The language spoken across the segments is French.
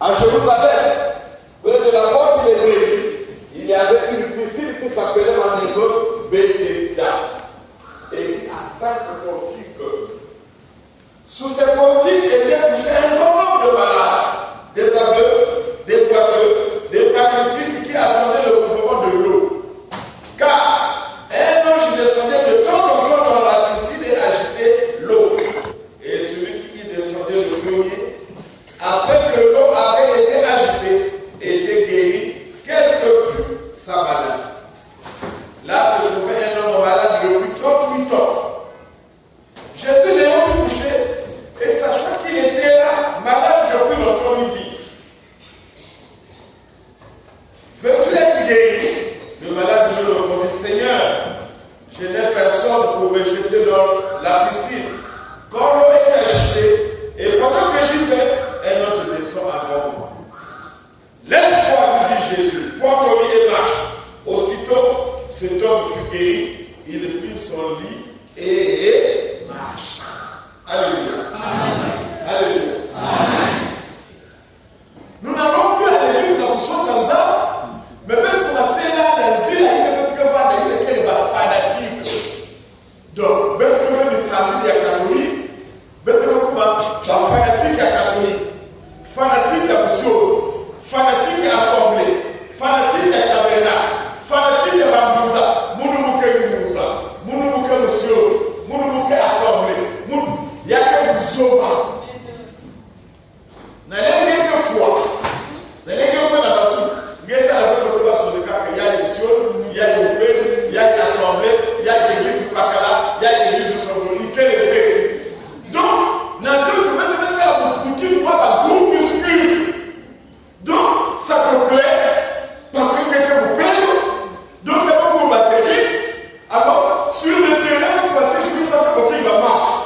À Jérusalem, près de la porte des Brebis, il y avait une piscine qui s'appelait en hébreu Bethesda et qui a 5 portiques. Sous ces portiques étaient couchés un grand nombre de malades, des aveugles, des boiteux, des paralytiques qui attendaient le mouvement de l'eau. Car un ange descendait de temps en temps dans la piscine et agitait l'eau. Et celui qui y descendait le premier, après que l'eau avait été agitée, était guéri, quelle que fût sa maladie. Là se trouvait un homme malade depuis 38 ans. Jésus l'ayant touché, et sachant qu'il était là, malade depuis longtemps, lui dit: veux-tu être guéri? Le malade lui répondit: Seigneur, je n'ai personne pour me jeter dans la piscine. Quand l'eau est agitée, et pendant que j'y vais, un autre descend avant moi. Lève-toi, lui dit Jésus, prends ton lit et marche. Aussitôt, cet homme fut guéri, il prit son lit et marcha. Alléluia. Amen. Alléluia. Amen. Nous n'allons plus à l'église dans le sens sans âme, mais même pour la célèbre, il y a des fanatiques. Donc, même si vous avez samedi à catholique, même si vous avez fanatique à catholique, fanatique à monsieur, fanatique à assemblée, fanatique à tabernacle, fanatique à bambouza, mounouke mouza, mounouke monsieur, mounouke assemblée, il y a que vous sauver. N'allez que foi. N'allez que foi dans la soupe. Il y a l'émission, il y a l'Europe, il y a l'Assemblée, il y a l'église du Pakala, il y a l'église du Somboni, quel est le fait? Donc, Nantou, tu peux faire ça pour qu'il voit un groupe muscule. Donc, ça te plaît, parce que quelqu'un vous plaît. Donc, c'est pas pour passer. Alors, sur le terrain, tu vas passer, je ne sais pas pour qu'il va marcher.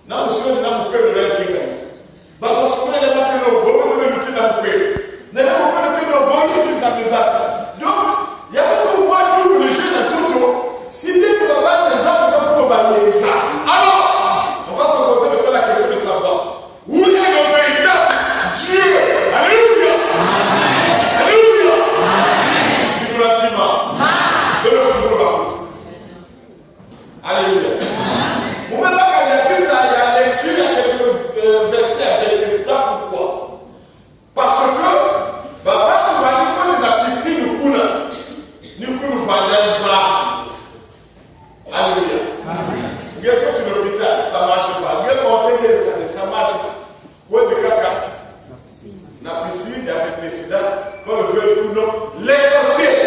Non, monsieur, je n'ai pas de l'air qui est. Parce que ce qu'on est là, c'est le beau, c'est le petit dans le pays. N'est pas pour que le beau, il est plus à donc, il y a pas tout moi tout le jeu de tout. Si tu ne vas pas les arbres, tu vas balayer ça. Alors, on va se poser maintenant la question de savoir où est le véritable Dieu. Alléluia. Alléluia. Figurativement. De le figurativement. Alléluia. Vous mettez quand il y a Christ, il y a lecture, il y a quelques versets avec des stars. Pourquoi? Parce que, Baba, tu vas dire qu'on est dans la piscine ou quoi? Nous pouvons faire ça. Alléluia. Vous êtes à l'hôpital, ça ne marche pas. Vous êtes montré que ça ne marche pas. Oui, mais caca. La piscine, il y a des Bethesda, quand on veut ou non. Les sorciers,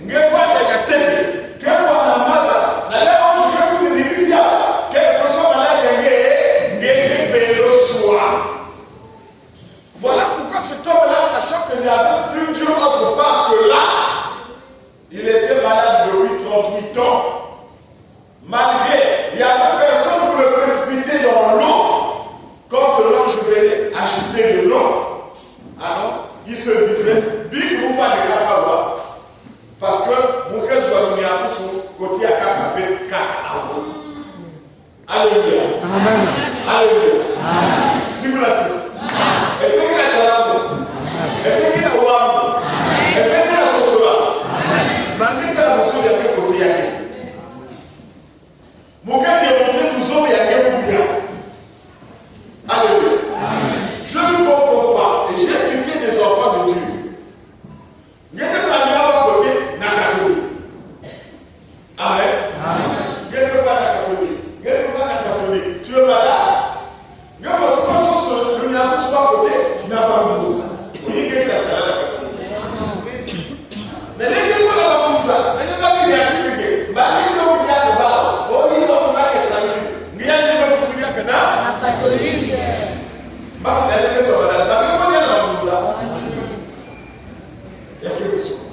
vous êtes pas à la tête. Que quoi la masse, la lèvre, je vais vous dire ici, quelque chose dans la guerre, voilà pourquoi cet homme-là, sachant qu'il n'y avait plus Dieu autre part que là, il était malade depuis 38 ans. Malgré, il n'y avait personne pour le précipiter dans l'eau. Quand l'ange venait agiter de l'eau, alors il se disait, big vous faites des cacahuètes. Parce que mon frère soit mis à son côté à café cacao. Alléluia. Amen. Alléluia. Amen. Simulatif. Est-ce qu'il y a de l'âme? Est-ce qu'il y a de l'âme? Est-ce qu'il y a de la Mandi kala muso ya ke ko biya. Mon cœur est monté nous sommes ya ke biya. Alléluia. Je ne comprends pas et j'ai pitié des enfants de Dieu. Il y a que ça vient à côté Nakatobi. Amen. Il y a que ça Nakatobi. Il y a que ça Nakatobi. Tu es malade. Il y a que ça sur le niakou sur à côté n'a pas de moussa. Il y a que ça Nakatobi. Mais les gens qui ont la moussa, les gens qui ont la moussa, bah les gens qui ont la moussa, oh ils ont pas que ça. Il y a des gens qui ont la catholique. Bah c'est la question là. Bah comment il y a la moussa? Il y a quelque chose.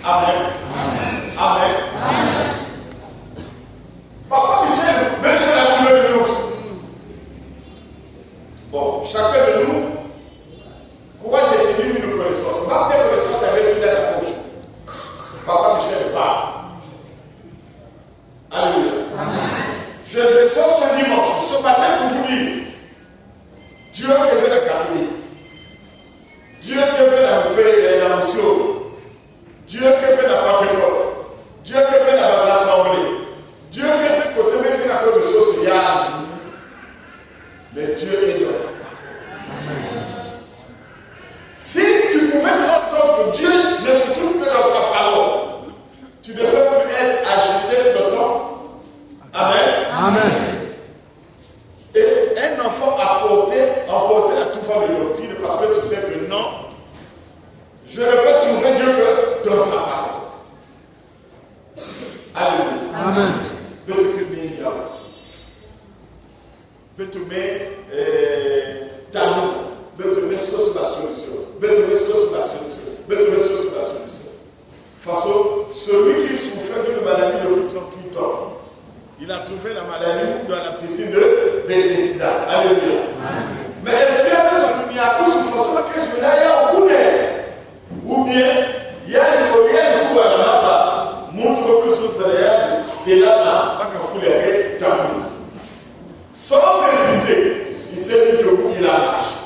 Amen. Amen. Amen. Amen. Papa Michel, même que la couleur de l'eau. Bon, chacun de nous, pourquoi définir une connaissance? Ma connaissance avec une à la bouche. Papa Michel parle. Alléluia. Amen. Je descends ce dimanche, ce matin pour vous dire, Dieu qui fait la catholique. Dieu qui fait la mission. Dieu qui fait la Pentecôte. Dieu qui fait l'assemblée. Dieu qui fait côté même la cause sociale. Mais Dieu est dans sa parole. Si tu pouvais te rendre compte que Dieu ne se trouve que dans sa parole, tu devrais plus être agité flottant. Amen. Amen. Et un enfant emporté à toute forme de doctrine parce que tu sais que non, je ne peux trouver Dieu que dans sa parole. Alléluia. Amen. Celui qui souffrait d'une maladie de 38 ans, il a trouvé la maladie dans la piscine de Bethesda. Alléluia. Mais est-ce qu'il y a besoin de miracle sous façon que je n'ai pas au ou bien il y a une coup à la masse, montre que ce céréal est là, pas qu'un fou les tambour. Sans hésiter, il s'est dit que vous, il a marché.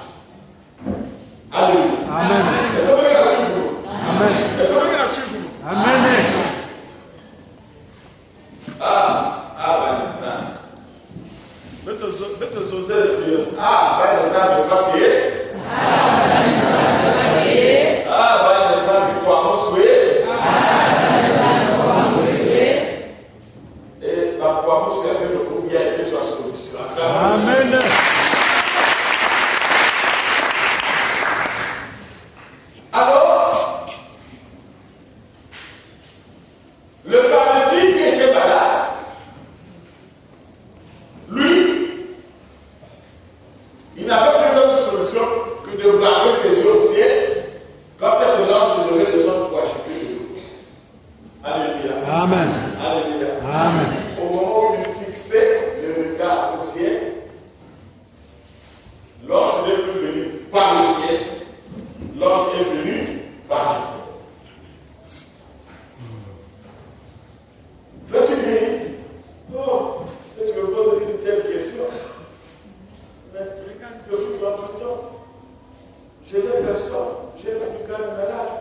Alléluia. Amen. Est-ce que vous voulez la suivre? Amen. Est-ce que vous voulez la suivre? Amen. Bitte so selbstlos. Weil das Land passiert. Weil das Land Kwamuswe. Et par Kwamuswe, le groupe y a été sur la solution. Amen. Alors, le paralytique qui était malade, lui, il n'avait plus d'autre solution que de braquer ses yeux au ciel. Quand elle se lance, il devait descendre pour acheter de l'eau. Alléluia. Amen. Alléluia. Amen. Au moment où il fixait le regard au ciel, l'ange n'est plus venu par le ciel, l'ange est venu par la terre. Veux-tu dire, oh, tu me poses une telle question. Mais regarde que tout le temps, je n'ai personne, j'ai fait du calme malade.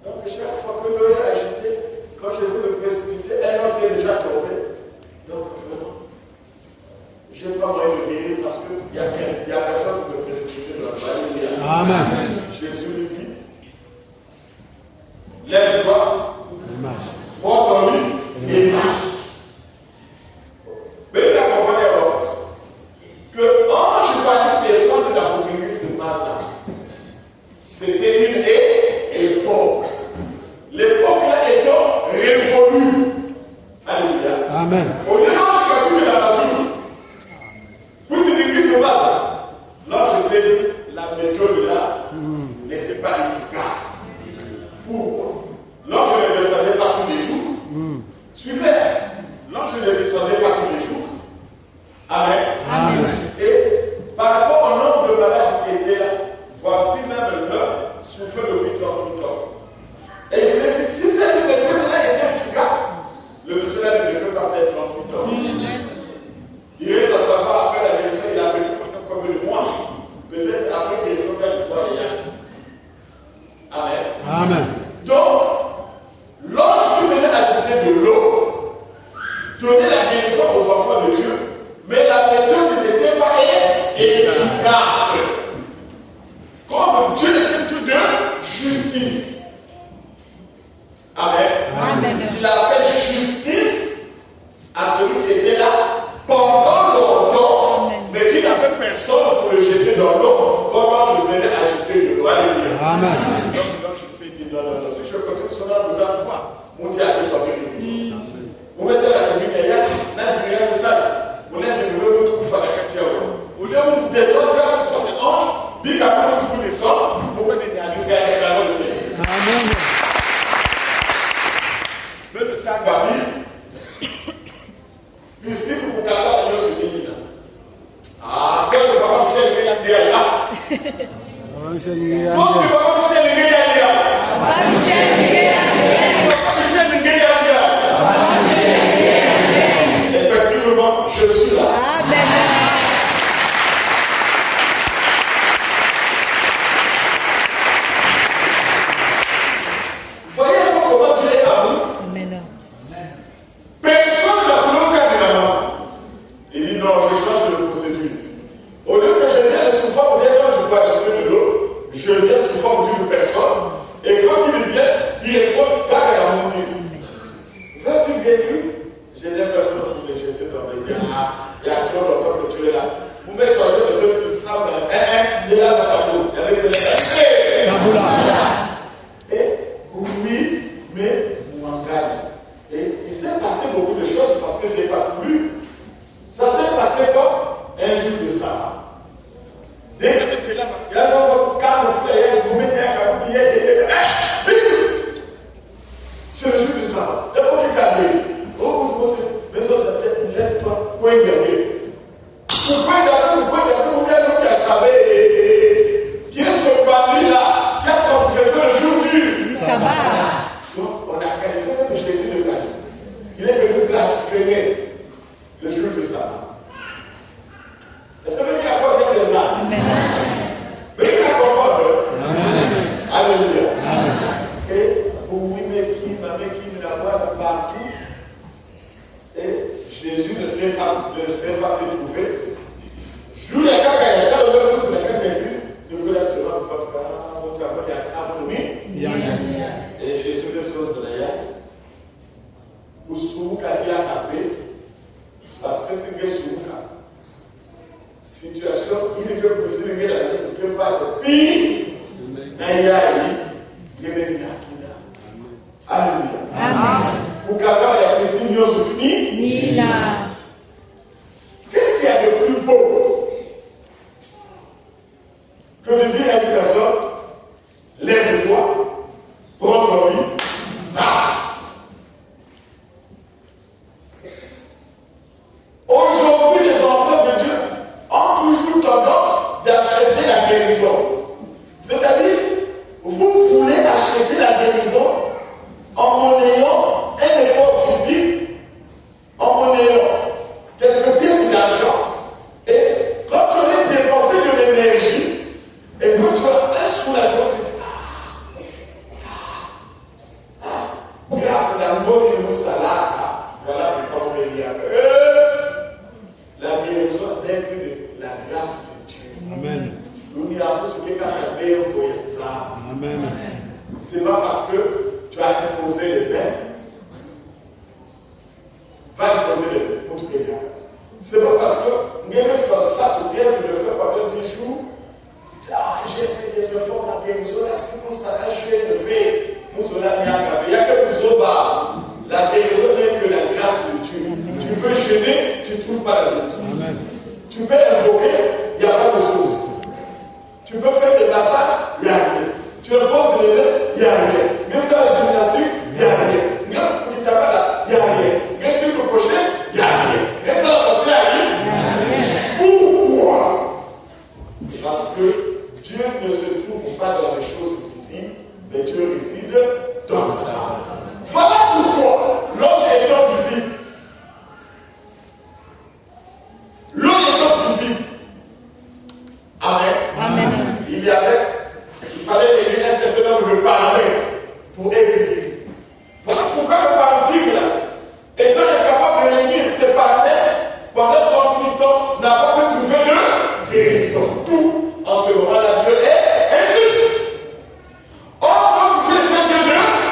Donc chaque fois que l'eau est agitée, quand je veux me précipiter, elle est déjà tombée. Donc vraiment, je n'ai pas moyen de guérir parce qu'il n'y a personne qui peut précipiter dans la voie. Amen. Jésus lui dit, lève-toi, porte ton lit et marche. Mais il a compris que quand je vois une personne de l'Apocalypse de Mazda, c'était une époque. L'époque là étant révolue. Alléluia. Amen. Au lieu de continuer la passion, vous c'est l'église de Mazda. Lorsque c'est la méthode là n'était pas efficace. Pourquoi? Lorsque je ne descendais pas tous les jours, suivez. Lorsque je ne descendais pas tous les jours, Amen. Amen. Et par rapport au nombre de malades qui étaient là, voici même l'homme souffrait de 8 ans tout le temps. Et si cette méthode-là était efficace, le monsieur là ne devait pas faire 38 ans. Il reste à savoir après la guérison, il a fait comme le mois. Peut-être après guérison, quelquefois il y a. Amen. Amen. Donc, lorsque tu venais acheter de l'eau, donner la guérison aux enfants de Dieu, mais la méthode n'était pas efficace. Comme Dieu était tout de justice. Amen. Amen. Il a fait justice à celui qui était là pendant longtemps, mais qui n'avait personne pour le jeter dans l'eau. Comment je venais agiter de l'eau. Alléluia. Amen. Donc, je sais dire, non, si je continue cela, vous allez quoi? Monter à l'église avec l'église. Vous mettez la cabine, il y a la prière de ça. Vous n'êtes de nouveau pour faire la quatrième. Au lieu où vous descendez sur votre ange, bien qu'après vous descendez, vous pouvez réaliser avec la loi de Dieu. Amen. Le petit Gabi, ici vous pouvez avoir un ce pays là. Ah, quel que papa Michel est là. Papa Michel est là. Sauf que papa Michel est là. Papa Michel est là. Papa Michel est là. Papa Michel est là. Effectivement, je suis là. Amen. Dès que tu es là, il y a un cadre, il y a un moment, il y a c'est le jour du sabbat. D'abord, il t'a dit, oh, mais ça, lève-toi, point gagné. Pourquoi il a savait qui est ce bandit là qui a transgressé le jour du sabbat. Donc, on a qualifié même Jésus de Galilée. Il est venu blasphémer le jour du sabbat. Est-ce que vous qu'il a pas bien des âmes? Mais il a compris. Alléluia. Et oui, mais qui la voit partout. Et Jésus ne serait pas fait trouver. Jour il y a quelqu'un qui a le même coup, c'est la carte église. Je vous laisse sur votre travail, il y a ça pour nous. Et Jésus le chose de l'air. Vous souvez qu'à bien café, parce que c'est que souvez. Situation, il est que vous savez la vie que va être pire. N'ayez il y a Alléluia. Amen. Pour qu'avoir il y a des signes soutenus. Nila. Qu'est-ce qu'il y a de plus beau que de dire à une personne, lève-toi, prends ton lit, va. Aujourd'hui, les enfants de Dieu ont toujours tendance d'acheter la guérison. C'est-à-dire, vous voulez acheter la guérison en monnayant un effort physique, en monnayant quelques pièces d'argent, et quand tu as dépensé de l'énergie, et quand tu as un soulagement, tu dis grâce à l'amour de nous voilà comment on est. La guérison n'est que de la grâce de Dieu. Amen. Nous n'y avons ce que quand la meilleure voyage. Amen. C'est pas parce que tu as imposé les mains. Va imposer les mains pour te guérir. C'est pas parce que nous allons faire ça, tu viens de le faire pendant 10 jours. J'ai fait des efforts, la guérison, là, c'est pour ça, là, je vais lever. Nous sommes là, il y a que nous autres bas. La guérison n'est que la grâce de Dieu. Amen. Tu peux gêner, tu ne trouves pas la guérison. Amen. Tu peux invoquer, il n'y a pas de chose. Tu peux faire des massages, il n'y a rien. Tu reposes les mains, il n'y a rien. Qu'est-ce que la gymnastique, il n'y a rien. Il n'y a rien. Qu'est-ce que le crochet, il n'y a rien. Qu'est-ce que la pensée, il n'y a rien. Pourquoi? Parce que Dieu ne se trouve pas dans les choses visibles, mais Dieu réside dans sa âme. Voilà pourquoi l'ange étant visible, l'ange étant visible, Amen. Il fallait régler un certain nombre de paramètres pour être guéri. Voilà pourquoi le paradigme là, étant incapable de réunir ces paramètres, pendant 38 ans, n'a pas pu trouver de guérison. Tout en ce moment-là, Dieu est injuste. Or, notre Dieu est un Dieu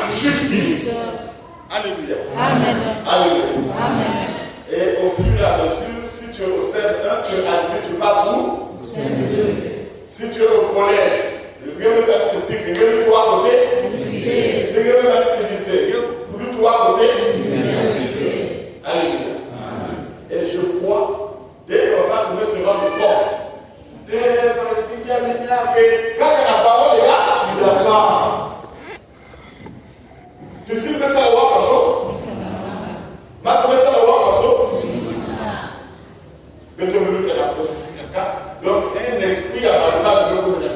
de justice. Alléluia. Amen. Alléluia. Amen. Et au fur et à mesure, si tu observes un, tu admets, tu passes où? Si tu es au collège, le mieux me faire ceci, le mieux de toi à côté, c'est mieux me faire ce lycée, plus toi à côté, alléluia. Et je crois, dès qu'on va trouver ce genre de corps, quand la parole est là, il n'y a pas. Tu sais que ça va façon? Ma trouvé ça va façon? Mais tu veux que la possibilité. Donc, un esprit abandonnable de l'eau de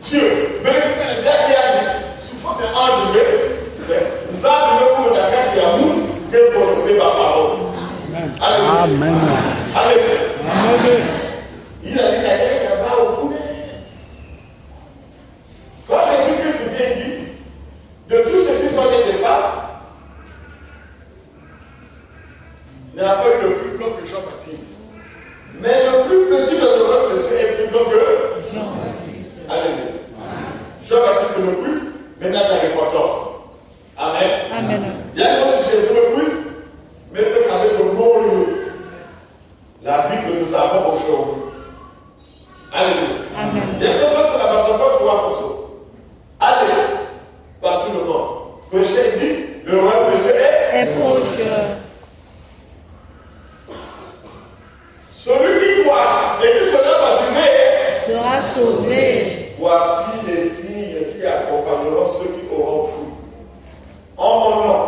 Dieu, mais le gars qui a dit, sous forme d'un ange, ça, le coup de la carte, il y a beaucoup que prononcer ma parole. Amen. Alléluia. Amen. Il a dit, il y a quelqu'un qui a pas au bout. Quand Jésus-Christ vient dit, de tous ceux qui sont nés des femmes, il n'y a pas eu de plus grand que Jean-Baptiste. Mais le plus petit de nos Dieu est plus grand que Jean-Baptiste. Alléluia. Jean-Baptiste me pousse, maintenant il y a l'importance. Amen. Amen. Il y a une chose que Jésus me pousse, mais que ça veut dire bon la vie que nous avons aujourd'hui. Alléluia. Amen. Il y a une chose que la personne peut pouvoir faire. Allez, par tout le monde. Péché dit, le royaume de Dieu est proche. Celui qui croit et et qui sera baptisé sera sauvé. Voici les signes qui accompagneront ceux qui auront cru. En mon nom,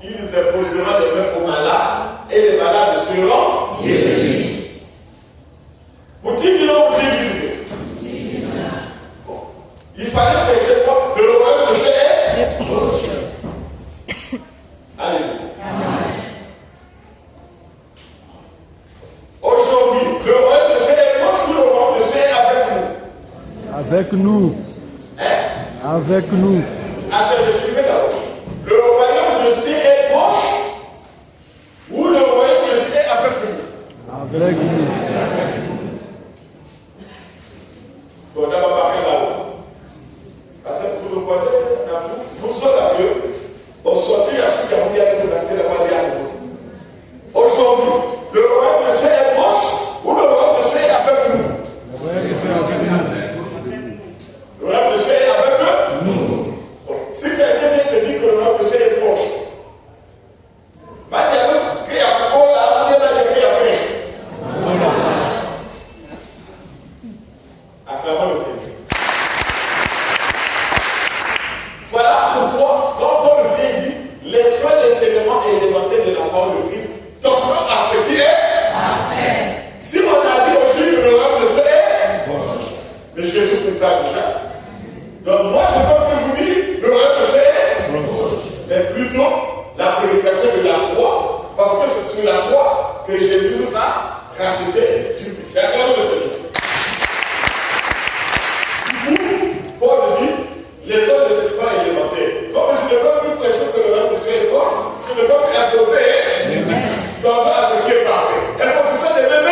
ils imposeront les mains aux malades et les malades seront guéris. Vous dites non, vous dites bon. Il fallait prêcher le royaume de Dieu est proche. Alléluia. Aujourd'hui, le royaume de Dieu est proche ou le royaume de Dieu est avec nous? Avec nous. Attendez, suivez d'abord. Le royaume de Dieu est proche ou le royaume de Dieu est avec nous? Avec nous. Bon, d'abord, parlez là-haut. Parce que vous le voyez, vous serez là, au sortir à ce qui a voulu avec le basket de la Maria aussi. Aujourd'hui, le royaume de Dieu est proche ou le royaume de Dieu est avec nous? Le royaume de Dieu est avec nous. Le royaume de Dieu est avec nous. Bon, si quelqu'un vient te dire que le royaume de Dieu est proche, Maria, qui a pour là, on est qui a fraîche. Acclamons le Seigneur. Voilà pourquoi, quand Paul vient dire, les seuls éléments élémentaires de la parole de Christ tombent à ce qui est parfait. Si on a dit aux Juifs le royaume de Dieu est proche, mais Jésus-Christ a déjà. Donc moi je peux plus vous dire le royaume de Dieu est proche, mais plutôt la prédication de la croix, parce que c'est sur la croix que Jésus nous a racheté du péché. Acclamons le Seigneur. Paul dit, les hommes ne sont pas élémentaires. Comme je ne peux plus prêcher que le royaume de Dieu est proche, je ne peux plus imposer dans ce qui est parfait. Imposition des mêmes.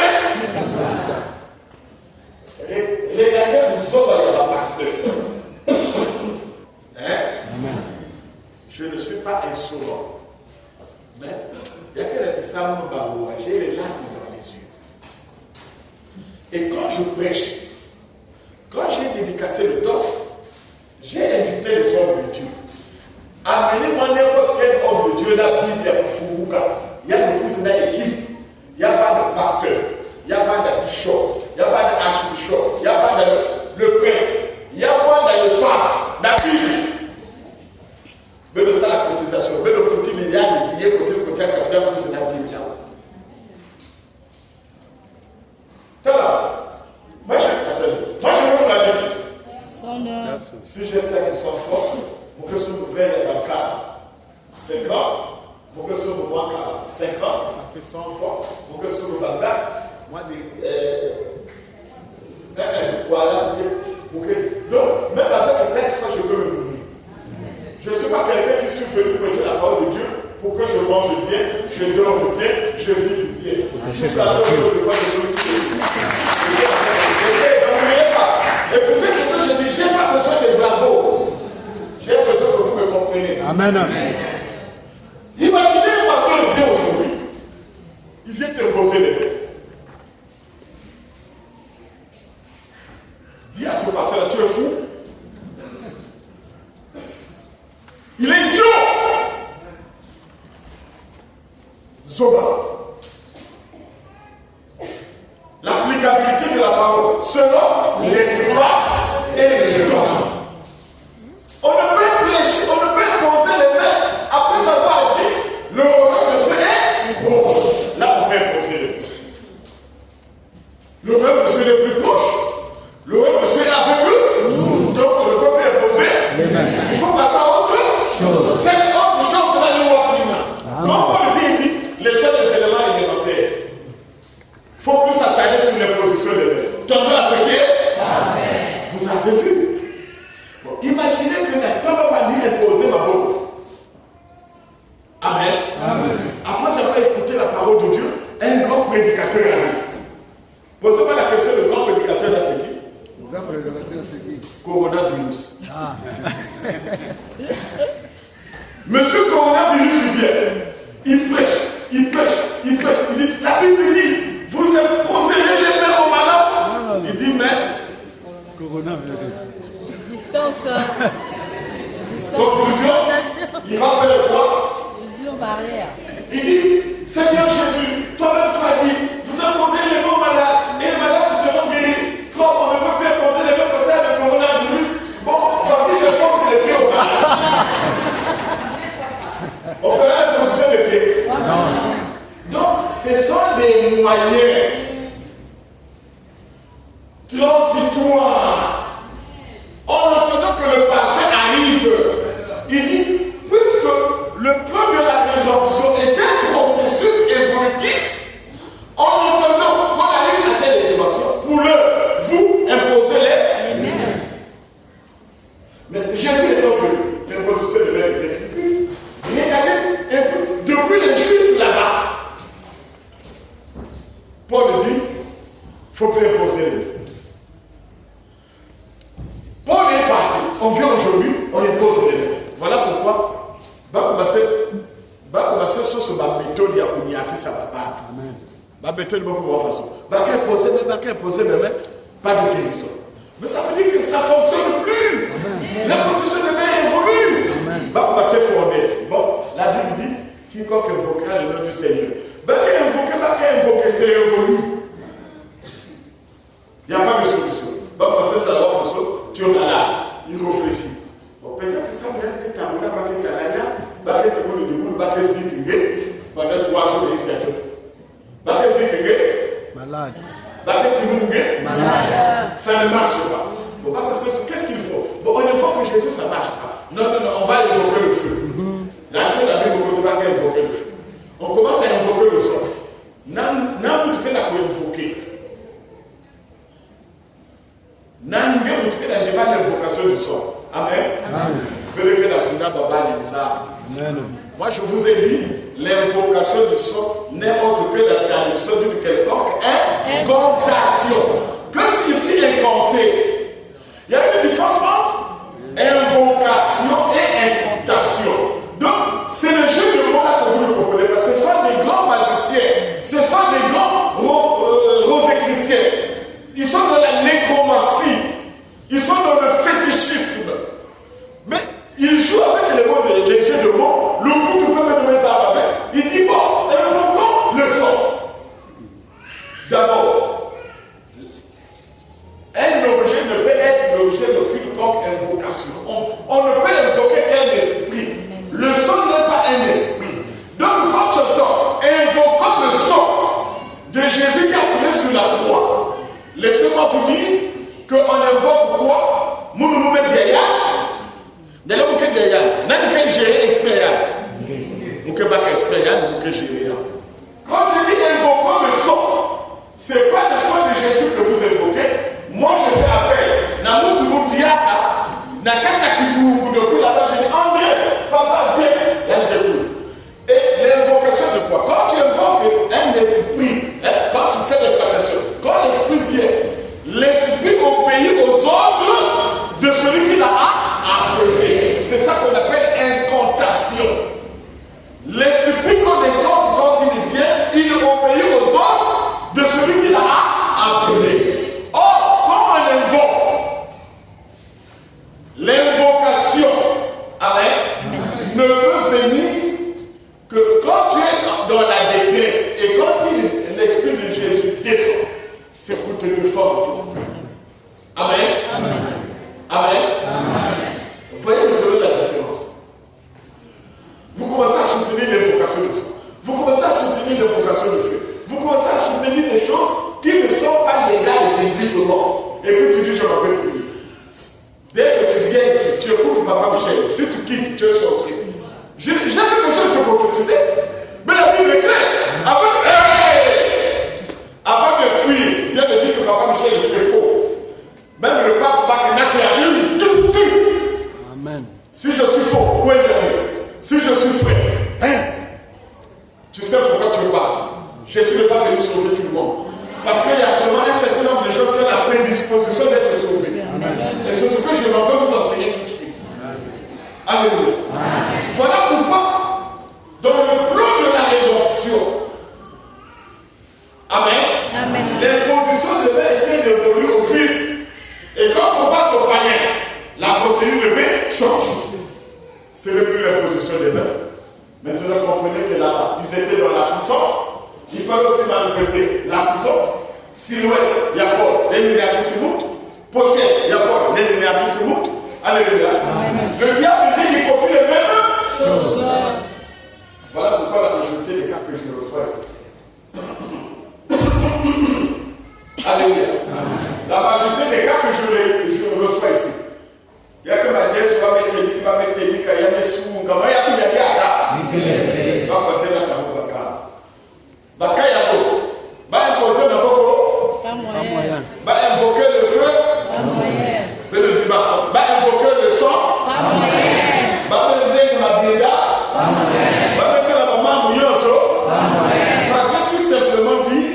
Les gagnants vous sauvent à la pasteur. Hein? Je ne suis pas insolent. Mais il y a quelqu'un qui s'en va, j'ai les larmes dans les yeux. Et quand je prêche, quand j'ai dédicacé le temps, j'ai invité les hommes de Dieu. Amenez-moi n'importe quel homme de Dieu, la Bible est Furuka. Il y a le président équipe, il y a pas de pasteur, il y a pas de bishop, il y a pas d'archbishop, il y a pas de le prêtre, il y a pas de le pape, la Bible. Mais c'est ça la cotisation. Mais le foutu, il y a des billets côté à côté, c'est la Bible là. Moi, je veux vous la dire. Si je sais qu'ils sont forts, pour que ce nouvel est dans 50, pour que ce nouveau 50, ça fait 100 fois, pour que ce nouveau place, moi, voilà, donc, même avec 5 fois, je peux me nourrir. Je ne suis pas quelqu'un qui suis venu prêcher la parole de Dieu pour que je mange bien, je dorme bien, je vive bien. Je suis là de quoi je suis. Écoutez ce que je dis, je n'ai pas besoin de bravo. J'ai besoin que vous me compreniez. Amen. Imaginez un pasteur vient aujourd'hui. Il vient t'imposer les mains. Dis à ce pasteur-là, tu es fou. Il est idiot. Zoba. L'applicabilité de la parole selon l'espace et le temps. On ne peut prêcher, on ne peut poser les mains après avoir dit le royaume de Dieu est proche. Là, on peut poser les mains. Le royaume de Dieu est plus proche. Le royaume de Dieu est avec eux. Donc, on ne peut plus imposer les mains. Il faut passer à autre chose. Cette autre chose, c'est la loi prima. Comme on le dit, les seuls éléments élémentaires. Il faut plus s'attarder sur les positions de mains. Tendez à ce qui est. Vous avez vu. Bon, imaginez que Nathan va lui imposer ma bouche. Amen. Amen. Après avoir écouté la parole de Dieu, un grand prédicateur arrive. Posez-moi la question, le grand prédicateur là, c'est qui? Le grand prédicateur, c'est qui? Coronavirus. Ah. Monsieur Coronavirus, il vient. Il prêche. Il dit, la Bible dit, vous imposerez les mains aux malades. Il dit, mais. Coronavirus. Distance. Conclusion, il va faire quoi? Mesure barrière. Il dit, Seigneur Jésus, toi-même tu as dit, vous imposez les mains aux malades, et les malades seront transitoire. En entendant que le parfait arrive, il dit, puisque le plan de la rédemption est un processus évolutif, en entendant qu'on arrive à telle dimension, pour vous imposez les. Mais Jésus est venu, l'imposition de l'air est expliquée. Regardez, depuis les Juifs là-bas, Paul dit, il ne faut plus imposer les mains. Paul est passé, on vient aujourd'hui, on impose les mains. Voilà pourquoi, va commencer sur ce méthode, il y a qui ça va pas. Amen. Ma méthode, de toute façon. Va imposer mes mains, pas de guérison. Mais ça veut dire que ça ne fonctionne plus. L'imposition des mains évolue. Va commencer à fonder. Bon, la Bible dit, quiconque invoquera le nom du Seigneur. Va invoquer, c'est évolue. Il n'y a pas de solution. Va commencer à la façon, tu en as là, il réfléchit. Bon, peut-être que ça va être un peu de Canada, va être tout le monde, va être zikingé, pendant 3 jours et 7 heures. Va être zikingé, Malade. va être timungé, Malade. Ça ne marche pas. Bon, qu'est-ce qu'il faut? Bon, on invoque que Jésus, ça ne marche pas. Non, on va invoquer le feu. Là, c'est la Bible qu'on va invoquer le feu. On commence à invoquer le sang. N'importe quel a invoqué. N'importe quel a l'invocation du sang. Amen. Moi, je vous ai dit, l'invocation du sang n'est autre que la traduction d'une quelconque incantation. Que signifie incanter? Il y a une différence entre invocation et incantation. Donc, c'est le jeu de mots là que vous ne comprenez pas. Ce sont des grands magiciens, ce sont des grands rosécristiens. Ils sont dans la nécromancie, ils sont dans le fétichisme. Mais il joue avec les mots, les jeux de mots. Le coup, tu peux me donner ça avec. Il dit, bon, invoquons le son. D'abord, un objet ne peut être l'objet d'aucune invocation. On ne peut invoquer qu'un esprit. Le son n'est pas un esprit. Donc, quand tu entends, invoquons le son de Jésus qui a coulé sur la croix. Laissez-moi vous dire qu'on invoque quoi? Nous mettons D'ailleurs, vous pouvez dire, n'a pas gérer expert. Vous pouvez pas expert, vous pouvez gérer. Quand je dis invoquons le son, ce n'est pas le son de Jésus que vous invoquez. Moi, je fais appel. Namu Tumu Diaka, Nakata Kibu, depuis là-bas, je dis André, papa, viens, il y a une dépouille. Et l'invocation de quoi? Quand tu invoques un esprit, quand tu fais l'invocation, quand l'esprit vient, l'esprit obéit aux ordres de celui qui l'a appelé. C'est ça qu'on appelle incantation. L'esprit qu'on incante quand il vient, il obéit aux ordres de celui qui l'a appelé. Or, quand on invoque, l'invocation, ne peut venir que quand tu es dans la détresse et quand l'esprit de Jésus descend, c'est pour te défendre toi. Amen. Amen. Amen. Vous voyez la différence. Vous commencez à soutenir l'invocation de sang. Vous commencez à soutenir l'invocation de feu. Vous commencez à soutenir des choses qui ne sont pas légales et biblement. Et puis tu dis, je m'en vais prier. Dès que tu viens ici, tu écoutes Papa Michel. Si tu quittes, tu es sorcier. J'ai plus besoin de te prophétiser. Mais la Bible est claire. Avant de fuir, il vient de dire que Papa Michel, tu es faux. Même le pape Bakena qui a dit tout. Amen. Si je suis faux, où est le Si je suis vrai, tu sais pourquoi tu es parti. Jésus n'est pas venu sauver tout le monde. Parce qu'il y a seulement un certain nombre de gens qui ont la prédisposition d'être sauvés. Et c'est ce que je m'en veux vous enseigner tout de suite. Alléluia. Voilà pourquoi, dans le plan de la rédemption, l'imposition devait être dévolue aux Juifs. Et quand on passe aux païens, la procédure devait changer. Ce n'est plus l'imposition des mains. Maintenant, comprenez que là-bas, ils étaient dans la puissance. Il fallait aussi manifester la puissance. Silhouette, il y a Paul, l'ennemi a qui se monte. Pochette, il y a Paul, l'ennemi a qui se monte. Alléluia. Le diable dit qu'il copie les mêmes choses. Voilà pourquoi la majorité des cas que je reçois ici. Alléluia. La majorité des cas que je reçois ici, il y a que ma nièce va mettre technique, il y a des sous, il y a des gars. Il va passer dans ta boue. Baka Yako, va imposer dans Boko, va invoquer le feu, va invoquer le sang, va baiser ma bida, va baiser la maman Mouyonso. Ça veut tout simplement dire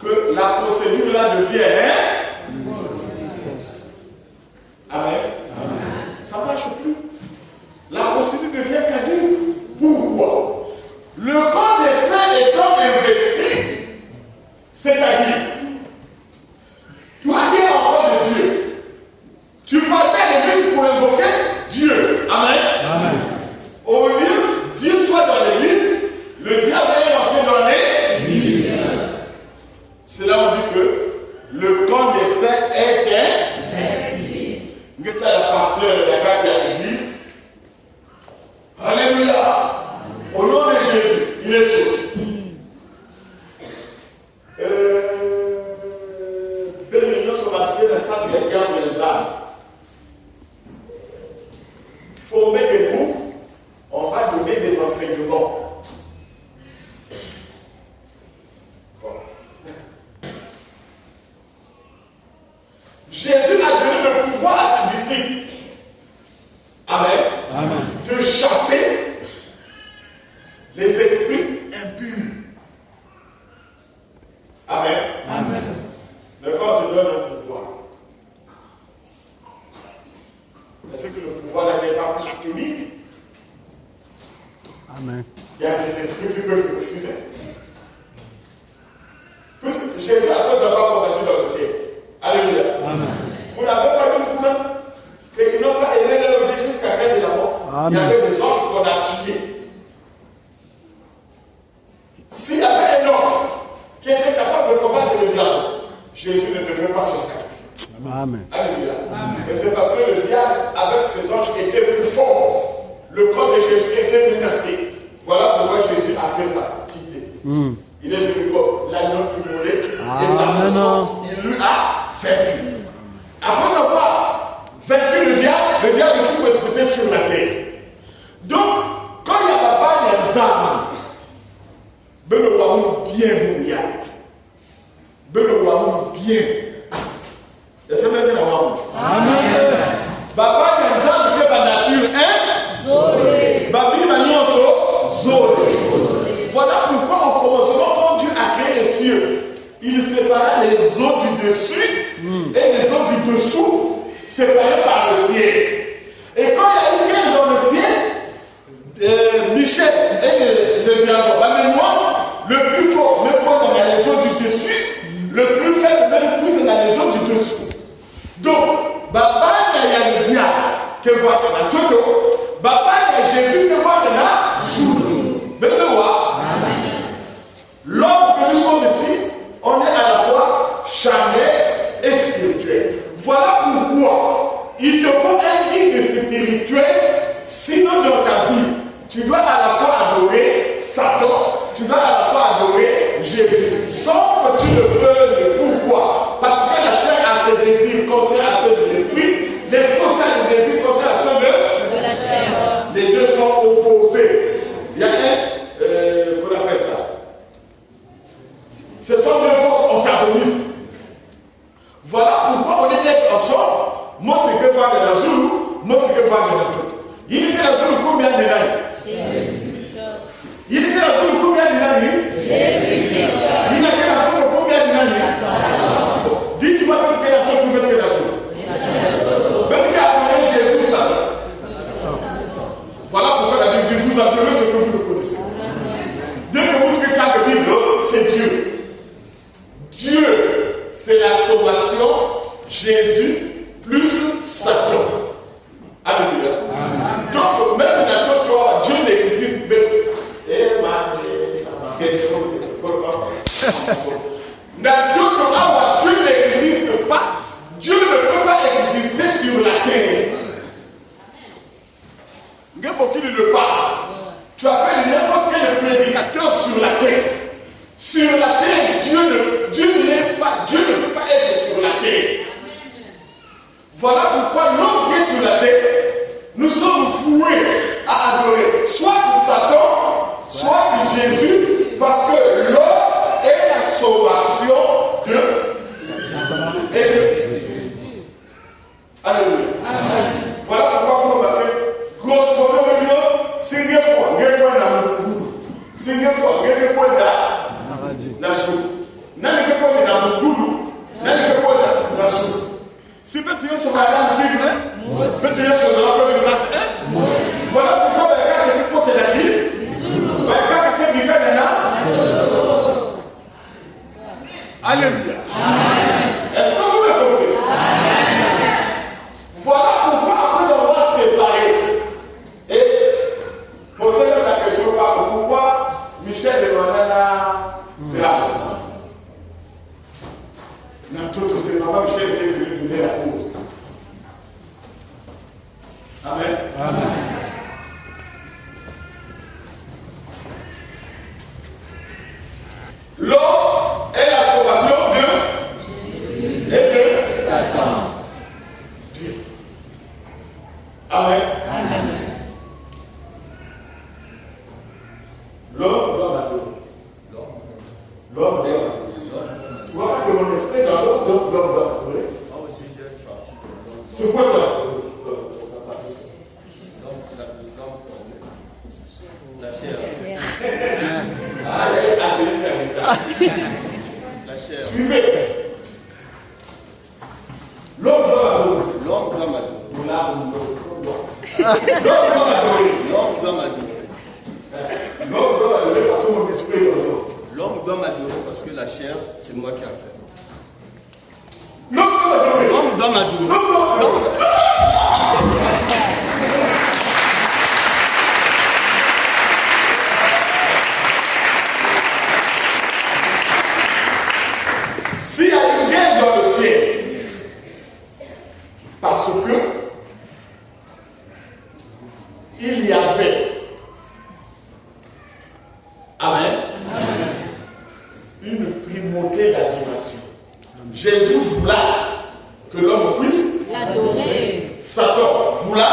que la procédure là devient Amen. Ça ne marche plus. La procédure devient caduque. Pourquoi? Le corps des saints est donc investi, c'est-à-dire, toi qui es enfant de Dieu, tu partais à l'église pour invoquer Dieu. Amen. Amen. Au lieu, Dieu soit dans l'église, le diable est entré dans l'église. C'est là où on dit que le corps des saints est investi. Nous sommes le pasteur de la case à l'église. Alléluia. Au nom de Jésus, il est sauvé. Bénédiction sur la pied, ça qui est bien les âmes. Former des groupes, on va donner des enseignements. Voilà. Jésus a donné le pouvoir à ses disciples. Amen. Amen. De chasser les esprits impurs. Amen. Amen. Mais quand tu donnes un pouvoir, est-ce que le pouvoir là n'est pas platonique? Amen. Il y a des esprits qui peuvent refuser. Puisque Jésus, après avoir combattu dans le ciel, alléluia. Amen. Vous n'avez pas vu vous qu'ils n'ont pas aimé leur vie jusqu'à la fin de la mort. Amen. Il y avait des anges qu'on a tués. S'il y avait un homme qui était capable de combattre le diable, Jésus ne devrait pas se sacrifier. Amen. Alléluia. Et c'est parce que le diable, avec ses anges, était plus fort. Le corps de Jésus était menacé. Voilà pourquoi Jésus a fait ça. Il est venu comme l'agneau immolé. Et dans son sang, il lui a vaincu. Après avoir vaincu le diable fut précipité sur la terre. Donc, quand il y a papa, il y a des armes. Ben le roi bien mouillé. Ben le roi bien. Et c'est même le roi. Amen. Papa, il y a des armes qui sont par nature, hein? Zolé. Babi, Magnon, Zolé. Voilà pourquoi au commencement, quand Dieu a créé les cieux, il sépara les eaux du dessus et les eaux du dessous, séparées par le ciel. Et quand il y a eu quelqu'un dans le ciel, Michel et le dragon, mais moi, le plus fort me prend dans les eaux du dessus, le plus faible me pousse dans les eaux du dessous. Donc, Baba, il y a le diable qui voit dans la toto, Baba, il y a Jésus qui voit dans la sous. Mais le voir, l'homme que nous sommes ici, on est à la fois charnel et spirituel. Voilà pourquoi il te faut un guide spirituel, sinon dans ta vie, tu dois à la fois adorer Satan, tu dois à la fois adorer Jésus, sans que tu le veuilles. Pourquoi? Parce que la chair a ses désirs contraires à ceux de l'esprit, l'esprit a des désirs contraires à ceux de la chair. Les deux sont opposés. Il y a qu'on appelle ça. Ce sont deux forces antagonistes. Voilà pourquoi on est d'être ensemble. Moi, c'est que va de la Zulu, moi, c'est que va de la tout. Il était la Zulu combien de l'année? Il était la Zulu combien de l'année? Jésus-Christ. Il a fait la tout combien de l'année? Dis, tu vas mettre la tout, tu vas mettre la Zulu. Même qu'il a appelé Jésus, ça. Voilà pourquoi la Bible dit, vous appelez ce que vous le connaissez. Dès que vous trouvez la Bible, c'est Dieu. Dieu, c'est la sommation, Jésus plus Satan. Alléluia. Donc, même dans toi, Dieu n'existe même. Dans toi, Dieu n'existe pas. Dieu ne peut pas exister sur la terre. Pour qui ne parle. Tu appelles n'importe quel prédicateur sur la terre. Sur la terre, Dieu ne peut pas Voilà pourquoi l'homme qui est sur la terre, nous sommes voués à adorer soit de Satan, soit de Jésus, parce que l'homme est la sauvation de Jésus. Alléluia. Amen. Voilà pourquoi il faut m'appeler grosso modo, c'est bien fort, bien loin dans le goût. C'est bien fort, bien loin dans la joue. N'a pas quoi dans le goût, n'a pas quoi dans la joue. Si vous êtes sur la dame tigre, vous êtes sur la dame tigre, voilà pourquoi le gars qui est pour te la dire, le gars qui est vivant là. Alléluia. Est-ce que vous me comprenez? Voilà pourquoi après avoir séparé et posé la question pourquoi Michel demandait la grâce. Dans tout ce moment, Michel est venu donner la cause. Amen. Amen. L'homme est la sauvation de Satan. Dieu. Amen. Amen. L'homme doit m'adorer. L'homme doit m'adorer. Tu vois pas que mon esprit dans l'homme doit m'adorer. C'est quoi ça? La chair. La chair. Suivez. L'homme doit m'adorer. L'homme doit m'adorer. L'homme doit m'adorer. L'homme doit m'adorer. L'homme doit m'adorer parce que mon esprit est dans l'homme. L'homme doit m'adorer parce que la chair, c'est moi qui ai fait. L'homme doit m'adorer. L'homme doit m'adorer. S'il y a une guerre dans le ciel, parce que il y avait, amen, une primauté d'adoration. Jésus voulait que l'homme puisse L'adorer. Satan voulait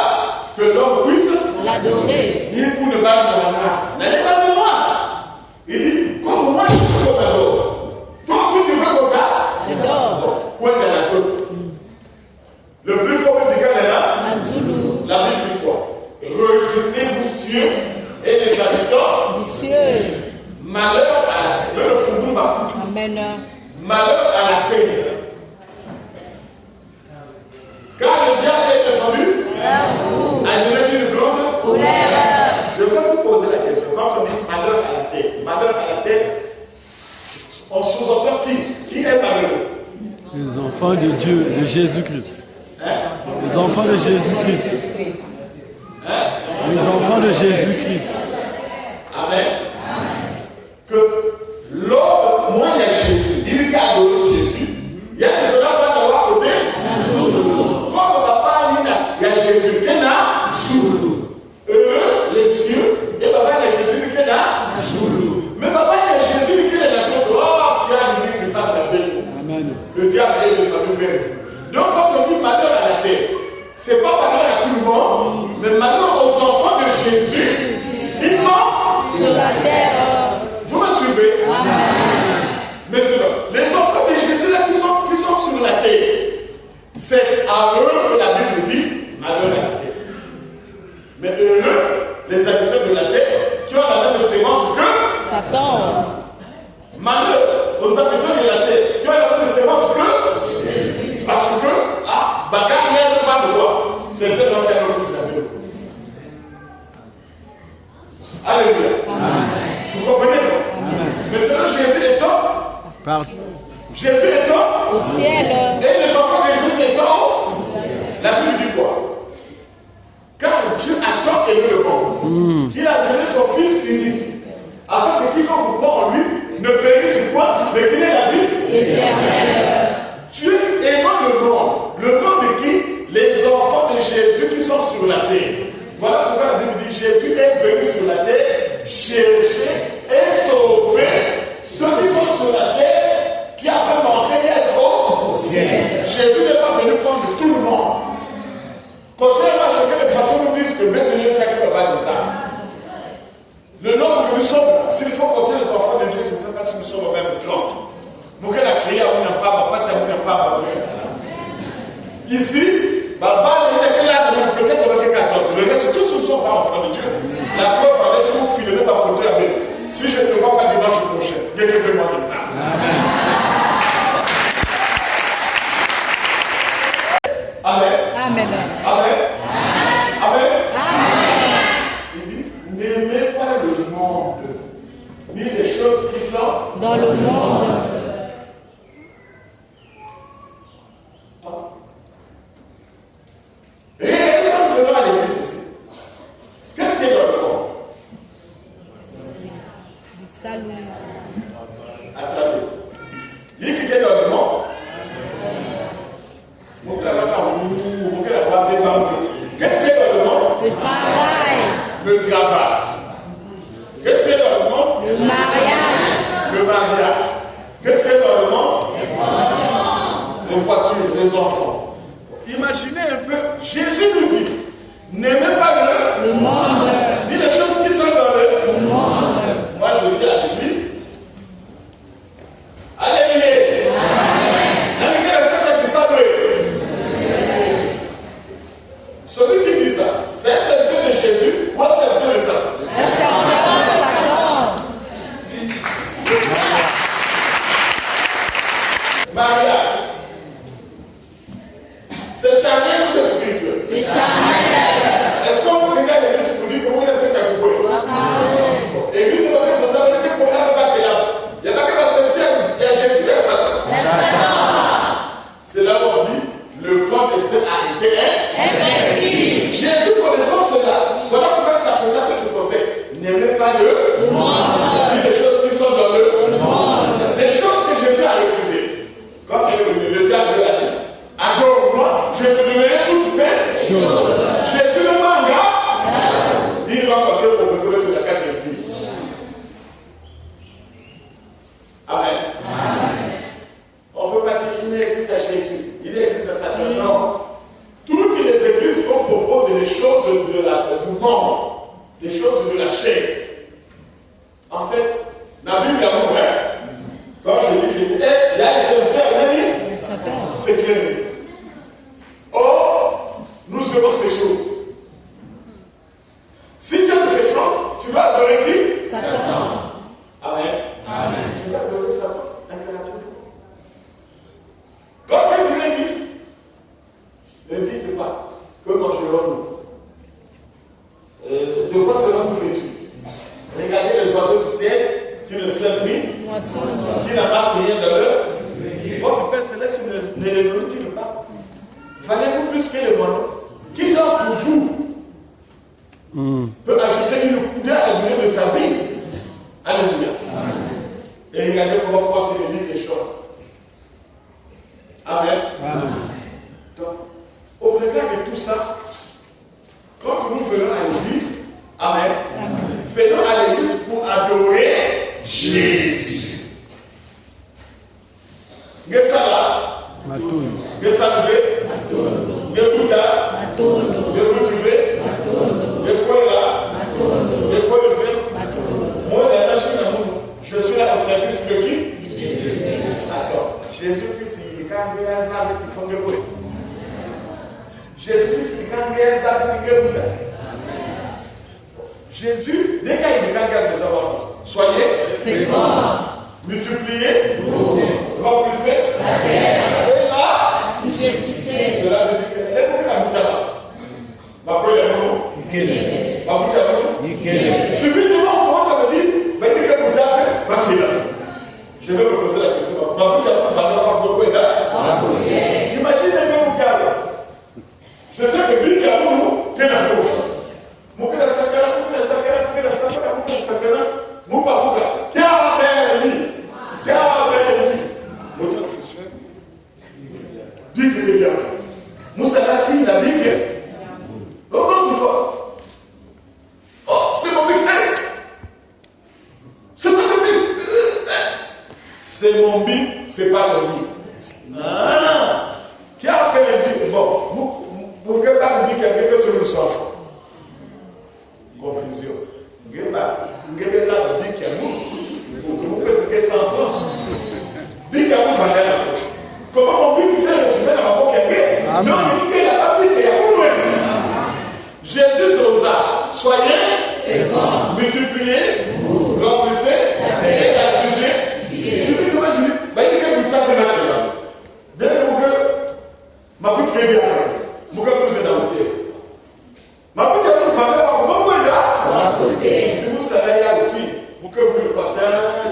que l'homme puisse L'adorer. Il pour ne pas me n'allez pas de moi. Il dit, comme moi je veux qu'on t'adore. Toi aussi tu veux qu'on t'adore. Quoi de la tête? Le plus fort du Canada, la Bible dit quoi? Réjouissez-vous cieux et les habitants des cieux. Malheur à la terre. Le foudou va tout. Amen. Malheur à la terre. Quand le diable est descendu, a donné une grande colère. Je vais vous poser la question. Quand on dit malheur à la terre, on sous-entend qui est malheureux? Les enfants de Dieu, de Jésus-Christ. Les enfants de Jésus-Christ. Les enfants de Jésus-Christ. Amen. Que l'homme, moi il y a Jésus, il y a adoré Jésus, il y a des enfants d'avoir côté. Comme papa il y a Jésus qui est là, les cieux, et papa il y a Jésus qui est là, mais papa il y a Jésus qui est là, oh, qui a une vie qui s'en appelle. Amen. Le diable est de sa nouvelle. Donc quand on dit malheur à la terre, c'est pas malheur à tout le monde, mais malheur aux enfants de Jésus qui sont sur la terre. Vous me suivez? Amen. Maintenant, les enfants de Jésus là qui sont sur la terre, c'est à eux que la Bible dit malheur à la terre. Mais heureux, les habitants de la terre qui ont la même sémence que Satan. Malheur aux habitants de la terre qui ont la même sémence que parce que, bagarre, il y a une femme de quoi? C'est un homme qui la Bible. Alléluia. Vous comprenez? Maintenant, Jésus étant, Jésus étant au ciel, et les enfants de Jésus étant, la Bible dit quoi? Car Dieu a tant aimé le monde qu'il a donné son Fils unique, afin que quiconque croit en lui ne périsse pas, mais qu'il ait la vie éternelle. Dieu aimant le monde de qui? Les enfants de Jésus qui sont sur la terre. Voilà pourquoi la Bible dit Jésus est venu sur la terre chercher et sauver ceux qui sont sur la terre qui avaient manqué d'être au ciel. Jésus n'est pas venu prendre tout le monde. Contrairement à ce que les pasteurs nous disent que maintenant c'est qui va comme ça. Le nombre que nous sommes, s'il faut compter les enfants de Dieu, je ne sais pas si nous sommes au même 30. Nous avons créé à mon papa, pas si à mon papa. Ici, Baba, il était là, peut-être avec 14. Le reste, tous ne sont pas enfants de Dieu. La preuve, laissez-vous filmer ma photo avec. Si je ne te vois pas dimanche prochain, Dieu te fait moi comme ça. Amen. Amen. Amen. Amen. Amen. Il dit, n'aimez pas le monde, ni les choses qui sont Dans le monde. Et quand nous venons à l'église ici, qu'est-ce qui est dans le monde? Du salut. Attendez. Il dit qu'il est dans le monde. Qu'est-ce qui est dans le monde? Le travail. Le travail. Qu'est-ce qui est dans le monde? Le mariage. Le mariage. Qu'est-ce qui est dans le monde? Les voitures, les enfants. Imaginez un peu, Jésus nous dit, n'aimez pas Le monde. ni les choses qui sont dans Le monde. Moi, je vis à l'église. Alléluia. Celui qui dit ça, c'est un serviteur de Jésus, moi c'est un serviteur de ça. Un serviteur de Satan. Mariage. C'est charnel ou c'est spirituel? C'est charnel. Est-ce qu'on peut venir à l'église pour dire comment on essaie de s'accoupler? L'église, c'est pas que ça veut dire qu'on n'a pas que là. Il n'y a pas que dans cette vie, il y a Jésus et Satan. C'est là où on dit, le corps de Satan a été investi. Jésus connaissant cela, voilà pourquoi ça peut ça que tu possèdes. N'aimez pas le monde, ni les choses qui sont dans le monde. Les choses que Jésus a refusées. Quand il est venu, le diable lui a dit, adore-moi, je te donnerai toutes ces choses. Jésus ne manga, il va passer au proposer de la 4e église. Amen. On ne peut pas dire il est église à Jésus, il est église à Satan. Non. Toutes les églises qu'on propose des choses du monde, des choses de la chair. En fait, la Bible a ouvert. Quand je dis, il y a des serviteurs, c'est clair. Or, nous aurons ces choses. Si tu as ces choses, tu vas adorer qui? Satan. Amen. Amen. Tu vas adorer Satan, impérativement. Quand Christ dit, ne dites pas que mangerons-nous. De quoi serons-nous vêtus? Regardez les oiseaux du ciel qui ne sèment ni, qui n'amassent rien dans leur. Votre Père Céleste ne les nourrit pas. Valez-vous plus que les moineaux? Qui d'entre vous peut ajouter une coudée à la durée de sa vie? Alléluia. Et regardez comment croire ces musiques et chants. Amen. Donc, au regard de tout ça, quand nous venons à l'église, amen, venons à l'église pour adorer Jésus. Gesala, Gesalve, Gebuta, Gebutuve, Gekola, Gekolve. Moi, la nation d'amour, je suis là au service de qui? Jésus. D'accord. Jésus-Christ, il est quand même avec qui font des bruits. Jésus-Christ, il est quand même avec qui font. Jésus, dès qu'il est quand même ses enfants, soyez féconds, multipliez, remplissez la terre. Et là, cela veut dire que elle est pour la boutaba. Ma quoi est mon ma boutaba. Subitement, on commence à me dire, ben que la boutaba, ma kila. Je vais me poser la question. Ma boutaba, ça va avoir beaucoup d'aide. Imaginez un peu mon cas. Je sais que Bill Kabou, t'es la gauche. Mon père, ça mon papa, Kabeli. Bible, Moussa Nassi, la Bible. Comment tu vois? Oh, c'est mon Bible. C'est pas ton Bible. C'est mon Bible, c'est pas ton Bible. Ah! Amen. Jésus osa, soyez, multipliez, remplissez, et assugez. Celui qui m'a dit, il y a quelqu'un qui t'a fait là. Dès que ma petite fille est mon gars pousse dans le pied. Ma petite fille est là. Si vous savez, il y a aussi, mon cœur vous le passez,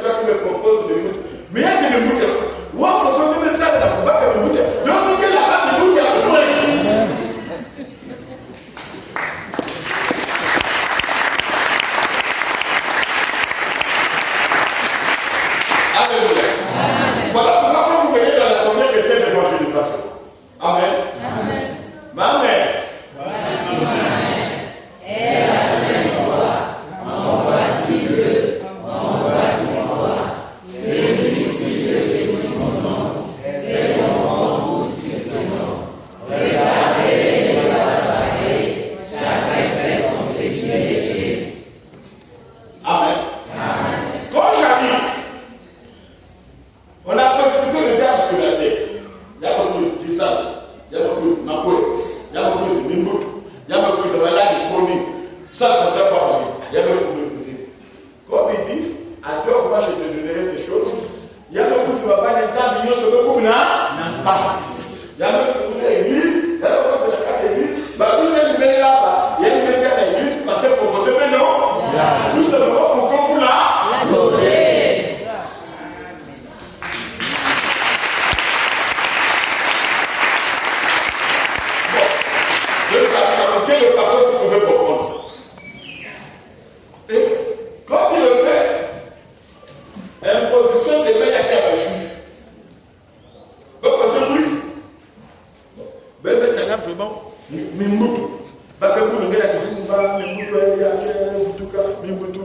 toi qui me propose de vous. Mais il y a des moutons. Ou en faisant des messages dans le bac de moutons. Donc, il y a la moutons à vous. Alléluia. Voilà pourquoi quand vous venez dans l'assemblée chrétienne d'évangélisation. Amen. Amen. Amen. Voici ma main, est la sainte voix. En voici deux, en voici trois. Celui-ci de bénit mon nom, c'est mon nom qui son nom. Regardez les doigts travailler, chacun fait son petit métier. Amen. Amen. Quand j'arrive, on a précipité le diable sur la terre. Il y a beaucoup de Kissan, il y a beaucoup de Makoué, il y a beaucoup de Nimbout, il y a beaucoup de malades chroniques. Ça ne sert pas à rien. Il y a beaucoup de plaisir. Comme il dit, à toi, moi je te donnerai ces choses. Il y a beaucoup de malades, les âmes, ils se retrouvent là, passe. Il y a beaucoup de l'église, il y a beaucoup de la carte église. Bah, tout le monde met là-bas, il y a une métier à l'église, parce que pour vous, mais non. Tout simplement pour que vous là. Quel est le pasteur qui pouvait comprendre ça? Et quand il le fait, imposition des mains, il y a qui a reçu. Donc, parce que oui, ben, maintenant, vraiment, Mimbutu. Parce que vous, le gars, il va, Mimbutu, il y a Vutuka, Mimbutu,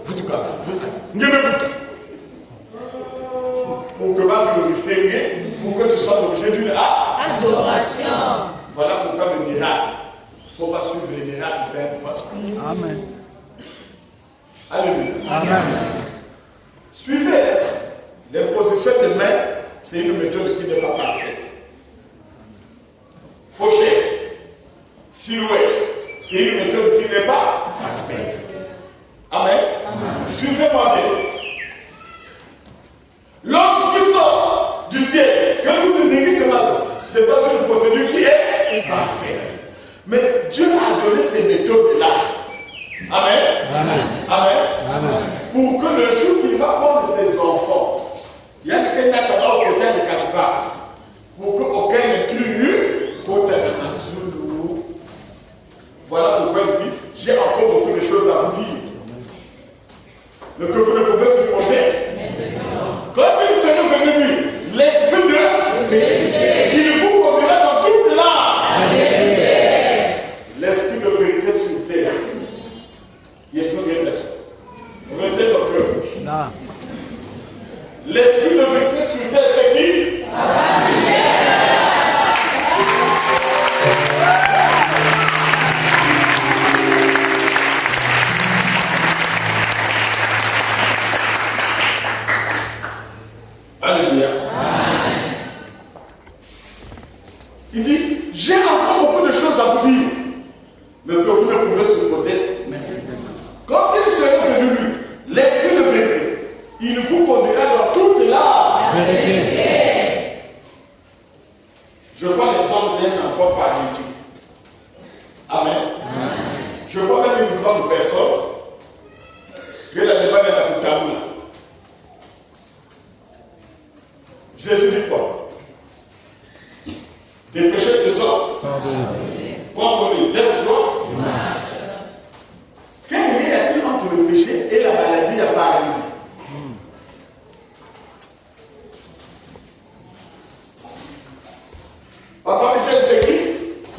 Vutuka. Ngemebutu. Pour que va glorifier, pour que tu sois l'objet d'une Adoration. Voilà pourquoi le miracle. Il ne faut pas suivre les miracles, c'est un poisson. Amen. Alléluia. Amen. Suivez. L'imposition des mains, c'est une méthode qui n'est pas parfaite. Pochette, silhouette, c'est une méthode qui n'est pas parfaite. Amen. Suivez-moi bien. L'autre qui sort du ciel, quand vous venez ce matin, ce n'est pas une procédure qui est parfaite. Mais Dieu a donné ces méthodes-là. Amen. Amen. Amen. Amen. Pour que le jour qu'il va prendre ses enfants, il y a quelqu'un qui n'a au côté de quatre parts. Pour qu'aucun intrus côté de Zulu. Voilà pourquoi il dit j'ai encore beaucoup de choses à vous dire. Mais que vous ne pouvez supporter. Quand il sera venu, l'esprit de vérité, il vous conduira dans toute la vérité. L'esprit de vérité sur terre. Il y a tout bien l'esprit. Vous mettez dans le cœur. Non. L'esprit de vérité sur terre, c'est qui? Alléluia. Il dit, j'ai encore beaucoup de choses à vous dire, mais que vous ne pouvez supporter. Quand il sera venu lui, l'esprit de vérité, il vous conduira dans toute la vérité. Je vois l'exemple d'un enfant paralytique. Amen. Je vois même une grande personne que la débat de la Koutaoula. Jésus dit quoi? Des péchés te sortent. Contre lui, lève-toi. Quel lien a-t-il entre le péché et la maladie, la paralysie? Papa Michel, c'est qui?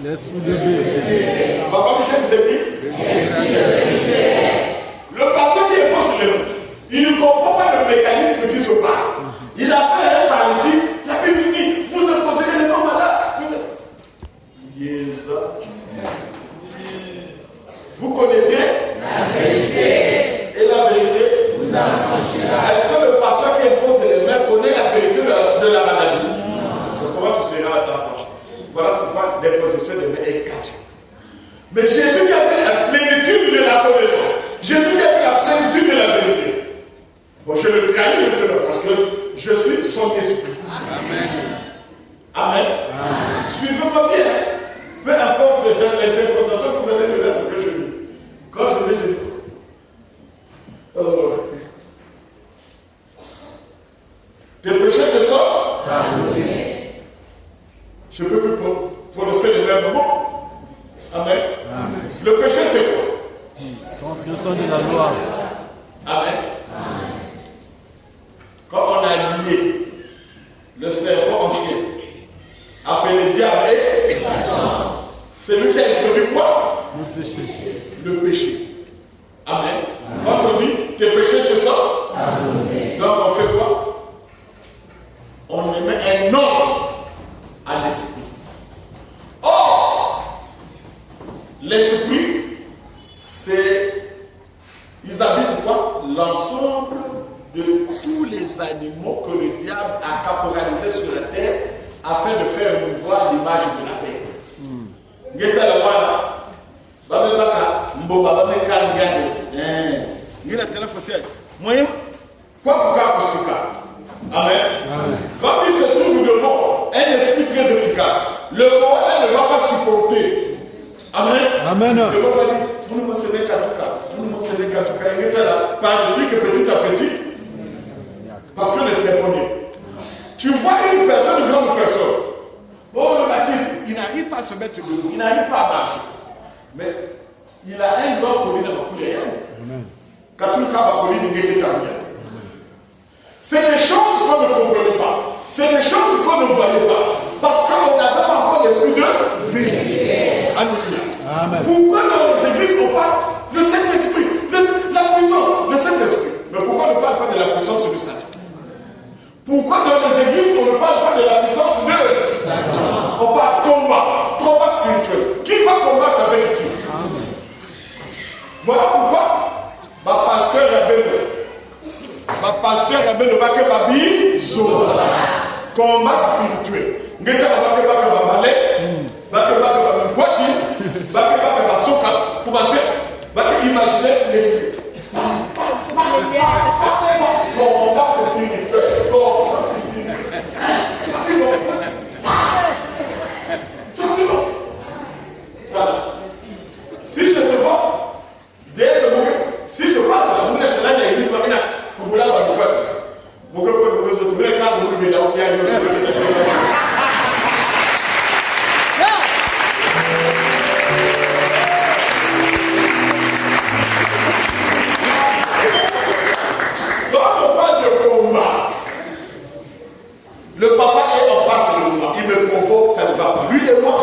L'esprit de vérité. Papa Michel, c'est qui? Le pasteur qui est pas sur le monde, il ne comprend pas le mécanisme qui se passe. Il a fait un paralytique, la Bible dit, vous imposez les gens malades. Vous connaissez la vérité. Et la vérité vous affranchira. Est-ce que le pasteur qui impose les mains connaît la vérité de la maladie? Non. comment tu seras affranchi. Voilà pourquoi l'imposition de main est gratuite. Mais Jésus qui a fait la plénitude de la connaissance, Jésus qui a fait la plénitude de la vérité. Bon, je le trahis maintenant parce que je suis son esprit. Amen. Amen. Amen. Suivez-moi bien. Peu importe l'interprétation que vous allez donner à ce que je dis. Quand je dis, tes péchés te sortent. Je ne peux plus prononcer les mêmes mots. Amen. Amen. Le péché, c'est quoi? Transgression de la loi. Amen. Amen. Quand on a lié le serpent ancien, appelé diable et Satan, c'est lui qui a introduit quoi? Le péché. Le péché. Amen. Quand on dit tes péchés te sortent, donc on fait quoi? On met un nom à l'esprit. Or, l'esprit, ils habitent quoi? L'ensemble de tous les animaux que le diable a caporalisés sur la terre afin de faire mouvoir l'image de la bête. Ngeta la wana, babe baka, mboba babe kangane, ngina tena fosia. Moyen, quoi pour kusika? Amen. Quand il se trouve devant un esprit très efficace, le roi ne va pas supporter. Amen. Amen. Le roi va dire, tout le monde se met tout le monde se met il est là, par le truc petit à petit, parce que le sermon. Tu vois une personne, une grande personne. Oh, le baptiste, il n'arrive pas à se mettre debout, il n'arrive pas à marcher. Mais il a un doigt collé dans la coulée. Quand tu as c'est des choses qu'on ne comprenait pas. C'est des choses qu'on ne voyait pas. Parce qu'on n'avait pas encore l'esprit de vérité. Alléluia. Pourquoi dans les églises on parle le Saint-Esprit, la puissance, le Saint-Esprit? Mais pourquoi on ne parle pas de la puissance du Satan? Pourquoi dans les églises on ne parle pas de la puissance de Satan? On parle combat spirituel. Qui va combattre avec qui? Voilà pourquoi ma pasteur Rabbeinu Bake Babi Zola. Combat spirituel. Ngeta Bake Babale, Bake Babamkwati, Bake Basoka, commencer, Bake imaginer l'esprit. Combat spirituel. Si je te vois, dès le moment, si je passe à la moulette de l'année, il y a une histoire, pour vous l'avoir du côté. Vous pouvez vous retrouver quand vous voulez, là, il y a une histoire. Quand on parle de combat, le papa est en face de moi, il me provoque, ça ne va pas. Lui et moi,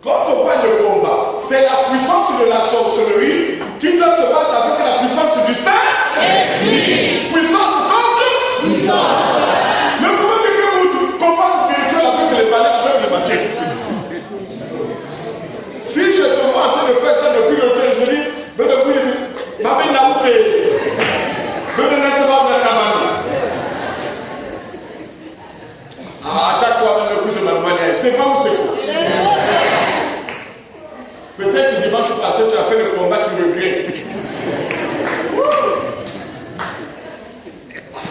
quand on parle de combat, c'est la puissance de la sorcellerie qui doit se battre avec la puissance du Saint-Esprit. Puissance contre puissance. Mais comment quelqu'un combat spirituel avec les balais, avec les machines? Si je te vois en train de faire ça depuis longtemps, je dis, mais depuis le Mami Naouté, venez maintenant dans la cabane. Attaque-toi dans le coup de ma manière. C'est vrai ou c'est faux? Peut-être que dimanche passé, tu as fait le combat, tu regrettes.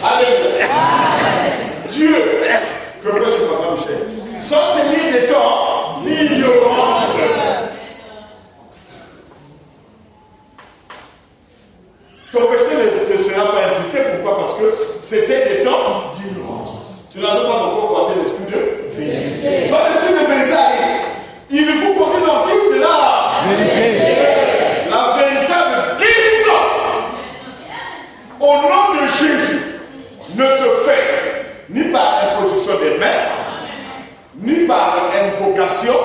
Alléluia. Dieu, que prêche le papa Michel, sans tenir des temps d'ignorance. Ton péché ne te sera pas impliqué. Pourquoi? Parce que c'était des temps d'ignorance. Tu n'avais pas encore croisé l'esprit de vérité. Quand l'esprit de vérité arrive, il faut courir dans toute la vérité. La véritable guérison. Au nom de Jésus, ne se fait ni par imposition des mains, ni par invocation,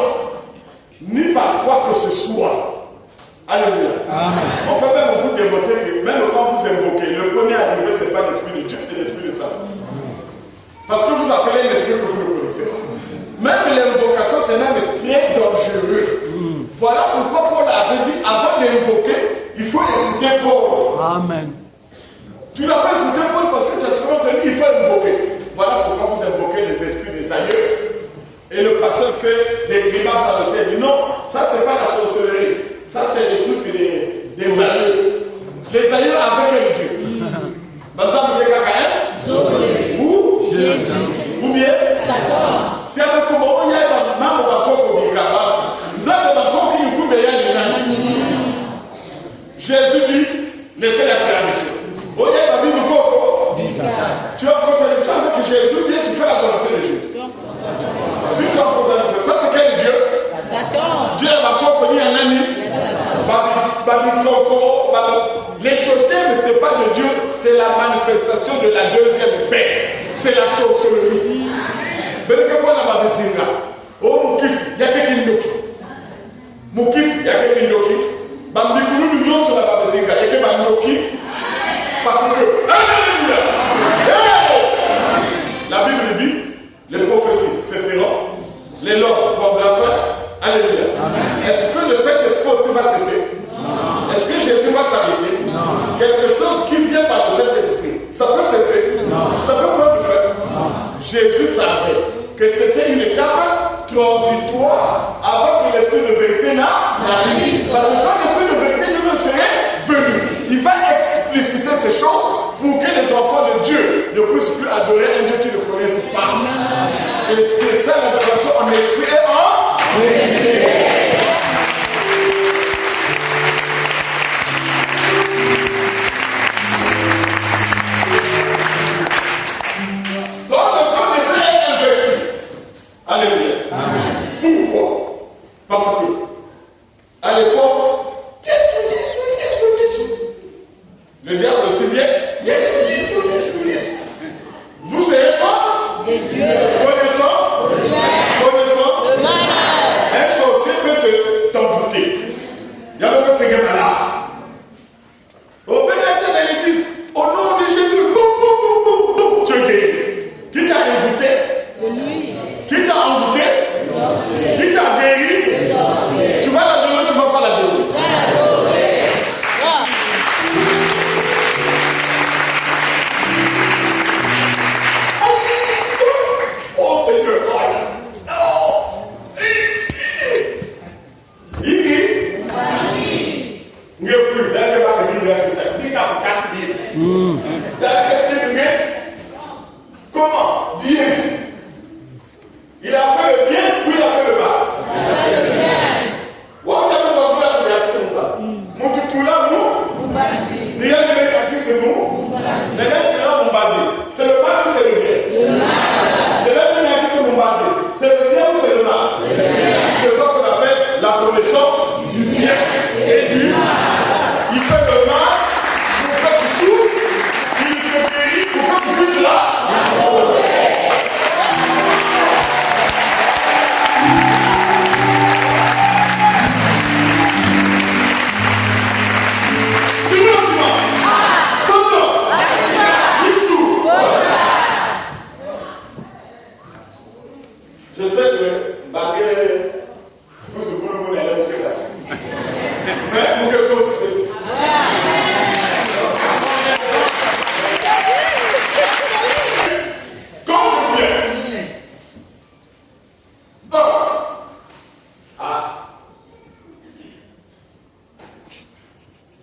ni par quoi que ce soit. Alléluia. Amen. On peut même vous démontrer que même quand vous invoquez, le premier arrivé, ce n'est pas l'esprit de Dieu, c'est l'esprit de Satan. Parce que vous appelez l'esprit que vous ne connaissez pas. Même l'invocation, c'est même très dangereux. Voilà pourquoi Paul avait dit, avant d'invoquer, il faut écouter Paul. Amen. Tu n'as pas écouté Paul parce que tu as souvent dit, il faut invoquer. Voilà pourquoi vous invoquez pasteur fait des grimaces à l'hôtel. Non, ça c'est pas la sorcellerie. Ça c'est les trucs des aïeux. Les aïeux avec un Dieu. Par exemple, les cacaïens. Ou Jésus. Ou bien Satan. si avec comment il y a un membre de la Coco Bicaba, vous avez la Coco qui nous coupe Jésus dit, laissez la tradition. Oh, il y a la Bible Coco. Tu as entendu ça avec Jésus, bien tu fais la volonté de Jésus. Si tu as entendu ça, c'est quel Dieu? Satan. Dieu est ma Coco, il y a un ami. Babi Coco, les totems, ce n'est pas de Dieu, c'est la manifestation de la deuxième paix. C'est la sorcellerie. Oh, Moukis, il y a quelqu'un d'autre. Moukis, il y a quelqu'un d'autre. Bambikulu nous nous sur la Babazinga, il y a quelqu'un d'autre. Parce que, alléluia, la Bible dit, les prophéties cesseront, les lois vont la fin. Alléluia. Est-ce que le Saint-Esprit aussi va cesser? Non. Est-ce que Jésus va s'arrêter? Non. Quelque chose qui vient par le Saint-Esprit, ça peut cesser? Non. Ça peut pas le faire? Non. Jésus savait que c'était une étape transitoire avant que l'Esprit de vérité n'arrive. Parce que quand l'Esprit de vérité lui serait venu, il va expliciter ces choses pour que les enfants de Dieu ne puissent plus adorer un Dieu qu'ils ne connaissent pas. Et c'est ça l'adoration en esprit et en vérité. Alléluia. Pourquoi? Parce que, à l'époque, Jésus. Le diable aussi vient, Jésus. Vous savez quoi? Des dieux. Connaissant. Le malheur. Un sorcier peut t'envoûter. Il y a même un Seigneur là. Au pénètre de l'église, au nom de Jésus, boum, tu es guéri. Qui t'a invité? C'est lui. Qui t'a envoûté? Qui t'a guéri? Tu vas l'adorer, tu ne vas pas l'adorer. Oh Seigneur, oh. Il dit, comment? Bien. Il a fait le bien ou il a fait le mal? C'est le mal ou c'est le bien? C'est le bien ou c'est le mal? C'est ça qu'on appelle la connaissance du bien et du mal. Il fait le mal pour que tu souffres, il te guérit pour que tu puisses là. Je sais que malgré tout ce que vous allez vous faire, mais pour quelque chose, quand je viens,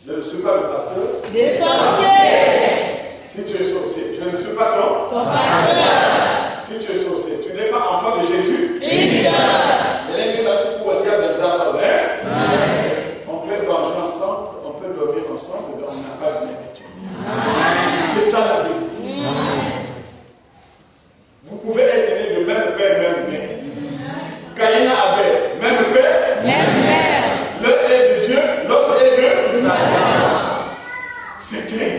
je ne suis pas le pasteur. Des sorciers. Si tu es sorcier, je ne suis pas Ton pasteur. Si tu es sorcier, tu n'es pas enfant de Jésus. Christ. On peut manger ensemble, on peut dormir ensemble, mais on n'a pas de l'habitude. C'est ça la vérité. Vous pouvez être nés de même père, même mère. Caïn et Abel, même père, Même mère. l'un est de Dieu, l'autre est de Satan. C'est clair.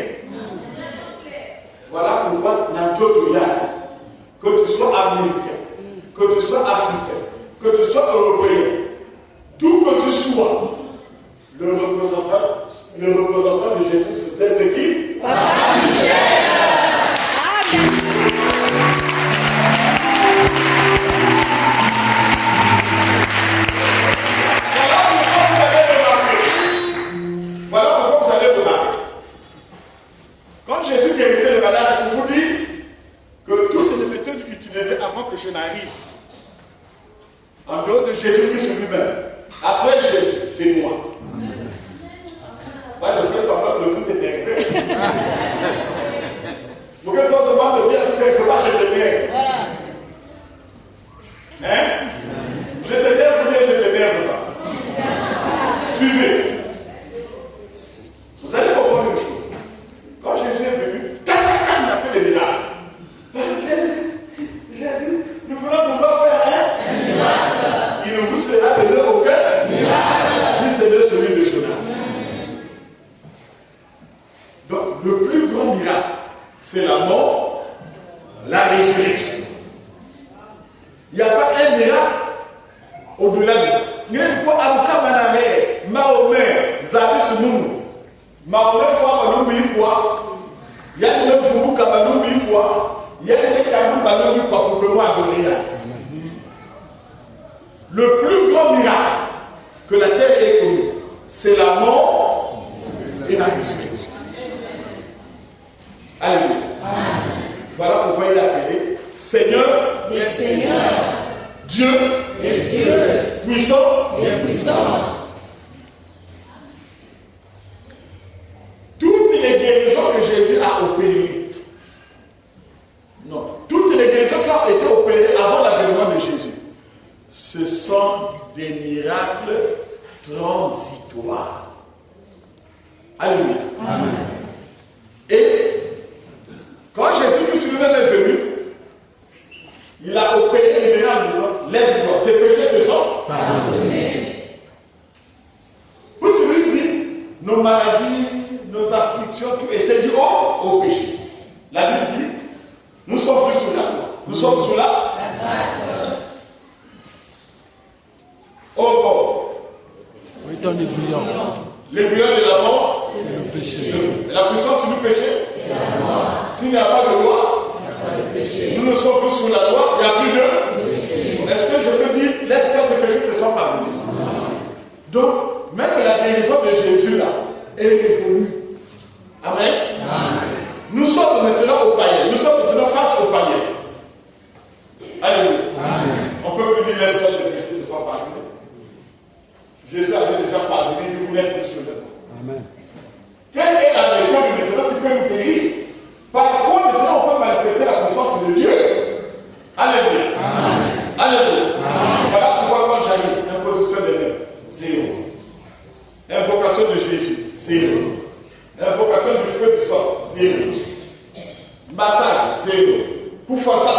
Voilà pourquoi dans d'autres yard, que tu sois américain, que tu sois africain, que tu sois européen, d'où que tu sois, le représentant de Jésus, c'est qui? Papa Michel. Amen. Voilà pourquoi vous allez remarquer. Quand Jésus guérissait le malade, on vous dit que toutes les méthodes utilisées avant que je n'arrive, En dehors de Jésus-Christ lui-même. Après Jésus, c'est moi. Moi, je fais semblant que le fils est nègre. Pour que ça se voit de dire que quelque part, je te nègre. Hein? Je te nègre ou bien je te nègre pas? Suivez. Vous allez comprendre une chose. Quand Jésus est venu, il a fait des miracles. Jésus, nous voulons pouvoir faire un miracle. Il ne vous sera donné aucun miracle. Si c'est de celui de Jonas. Donc, le plus grand miracle, c'est la mort, la résurrection. Il n'y a pas un miracle au-delà de ça. Il y a une fois, Amsa Manare, Mahomet, Zabis Moumou, Mahomet Fouama Noumikwa, il y a une Foumou Kabanoumikwa, il y a une Kabou Banoumikwa pour que moi adorer. Le plus grand miracle que la terre ait connu, c'est la mort et la résurrection. Alléluia. Voilà pourquoi il a appelé Seigneur des seigneurs, Dieu des dieux, puissant des puissants. Toutes les guérisons que Jésus a opérées, non, toutes les guérisons qui ont été opérées avant l'avènement de Jésus, ce sont des miracles transitoires. Alléluia. Amen. Et quand Jésus-Christ lui-même est venu, il a opéré les miracles en disant, lève-toi, tes péchés te sont pardonnés. Vous lui dit, nos maladies, nos afflictions, tout était dû au péché. La Bible dit, nous sommes plus sous la loi, nous sommes sous la grâce. Oh bon. Oui, ton aiguillon. L'aiguillon de la mort, C'est le péché. Et la puissance du péché, c'est la loi. S'il n'y a pas de loi, nous ne sommes plus sous la loi, il n'y a plus de péché. Est-ce que je peux dire, lève-toi, tes péchés te sont pardonnés? Donc, même la guérison de Jésus là, est révolue. Amen. Amen. Nous sommes maintenant aux païens. Nous sommes maintenant face aux païens. Alléluia. Amen. On peut plus dire, lève-toi, tes péchés te sont pardonnés. Jésus avait déjà pardonné, il voulait être sur le monde. Amen. Quelle est la méthode maintenant qui peut nous guérir? Par quoi maintenant on peut manifester la puissance de Dieu? Alléluia. Amen. Alléluia. Amen. Voilà pourquoi quand j'arrive, imposition des mains, zéro. Invocation de Jésus, zéro. Invocation du feu du sang, zéro. Massage, zéro. Koufasa,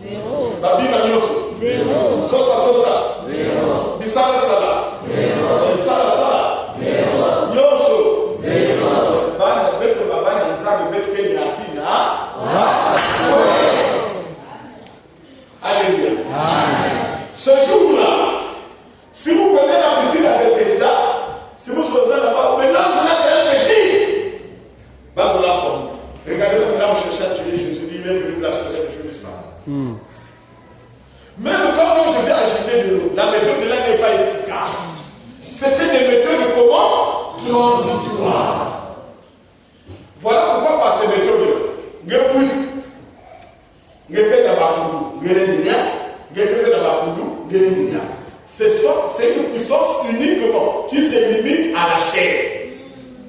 zéro. Babi Manioso, zéro. Sosa Sosa, zéro. Bisala Sala, zéro. Bisala Sala, zéro. Yoso, zéro. Bana beto babana Isaac beto Kenya Akina. Alléluia. Ce jour-là, si vous prenez la piscine avec Bethesda, si vous faisiez là-bas, maintenant je laisse un petit. Bas on l'a formé. Regardez comme là on cherchait à tuer Jésus, il est venu blasphémer le jeu du sang. Même quand je vais agiter de l'eau, la méthode de là n'est pas efficace. C'était des méthodes comment? Transitoires. Voilà pourquoi par ces méthodes-là, c'est une puissance uniquement qui se limite à la chair.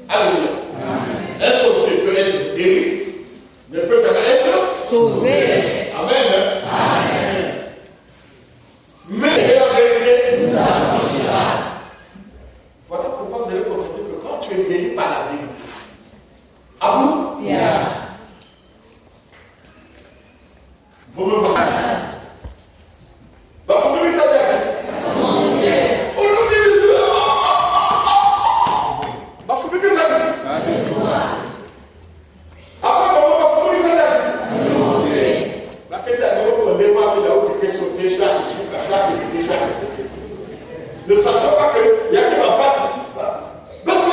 Alléluia. Un sorcier peut être guéri, mais peut jamais être sauvé. Amen. Amen. Mais la vérité nous affranchira. Voilà pourquoi vous allez constater que quand tu es guéri par la vérité, ah bon? Yeah. Vous me voyez? Bah, vous me dites ça bien. Aujourd'hui, bah, vous me dites ça bien. Après, bah, vous me dites ça bien. Bah, qu'est-ce que vous avez dit? Ne sachant pas qu'il y a qui va passer. Parce que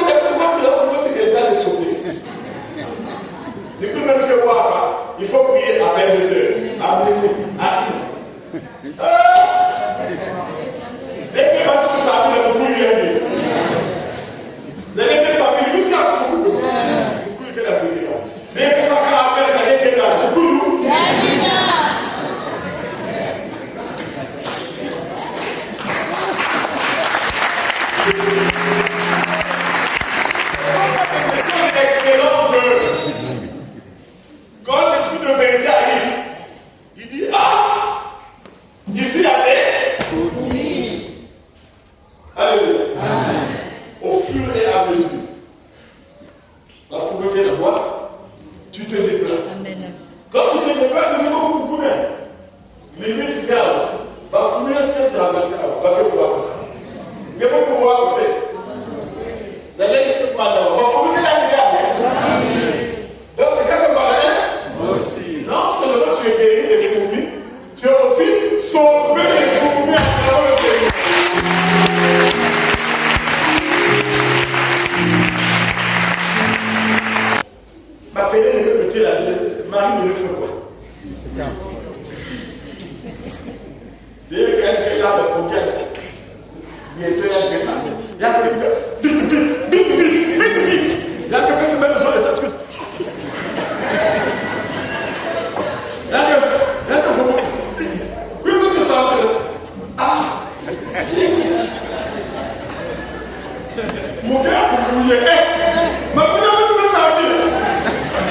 c'est déjà de sauver. Du coup, même que voir, il faut prier à 22h. Amen. Dès que ça arrive, on prie bien. Dès que ça arrive, vous êtes fou. Vous priez que la prière. Dès que ça arrive, on prie là. Vous Excellent que quand l'esprit de vérité arrive, il dit ah, ici il y a des fourmis. Alléluia. Au fur et à mesure, la fourmi vient de voir, tu te déplaces. Quand tu te déplaces, c'est beaucoup de poumons. Limite, regarde, la fourmi est-ce qu'elle t'a ramassé avant? Va te voir. Mais pour pouvoir aller. La lettre est pas là. La fourmi est là, regarde. Donc, regarde comment elle est. Aussi. Non seulement tu es guéri des fourmis, tu es aussi sauvé des fourmis à travers le Seigneur. Ma pédale ne peut mettre la Marie ne le fait pas. D'ailleurs, quand elle fait ça, pour qu'elle. Bientôt, elle fait ça. Il y a vite. Il y a quelqu'un qui se met le son de ta truc. Mon gars, vous bouillez. Ma fille, tu me sens.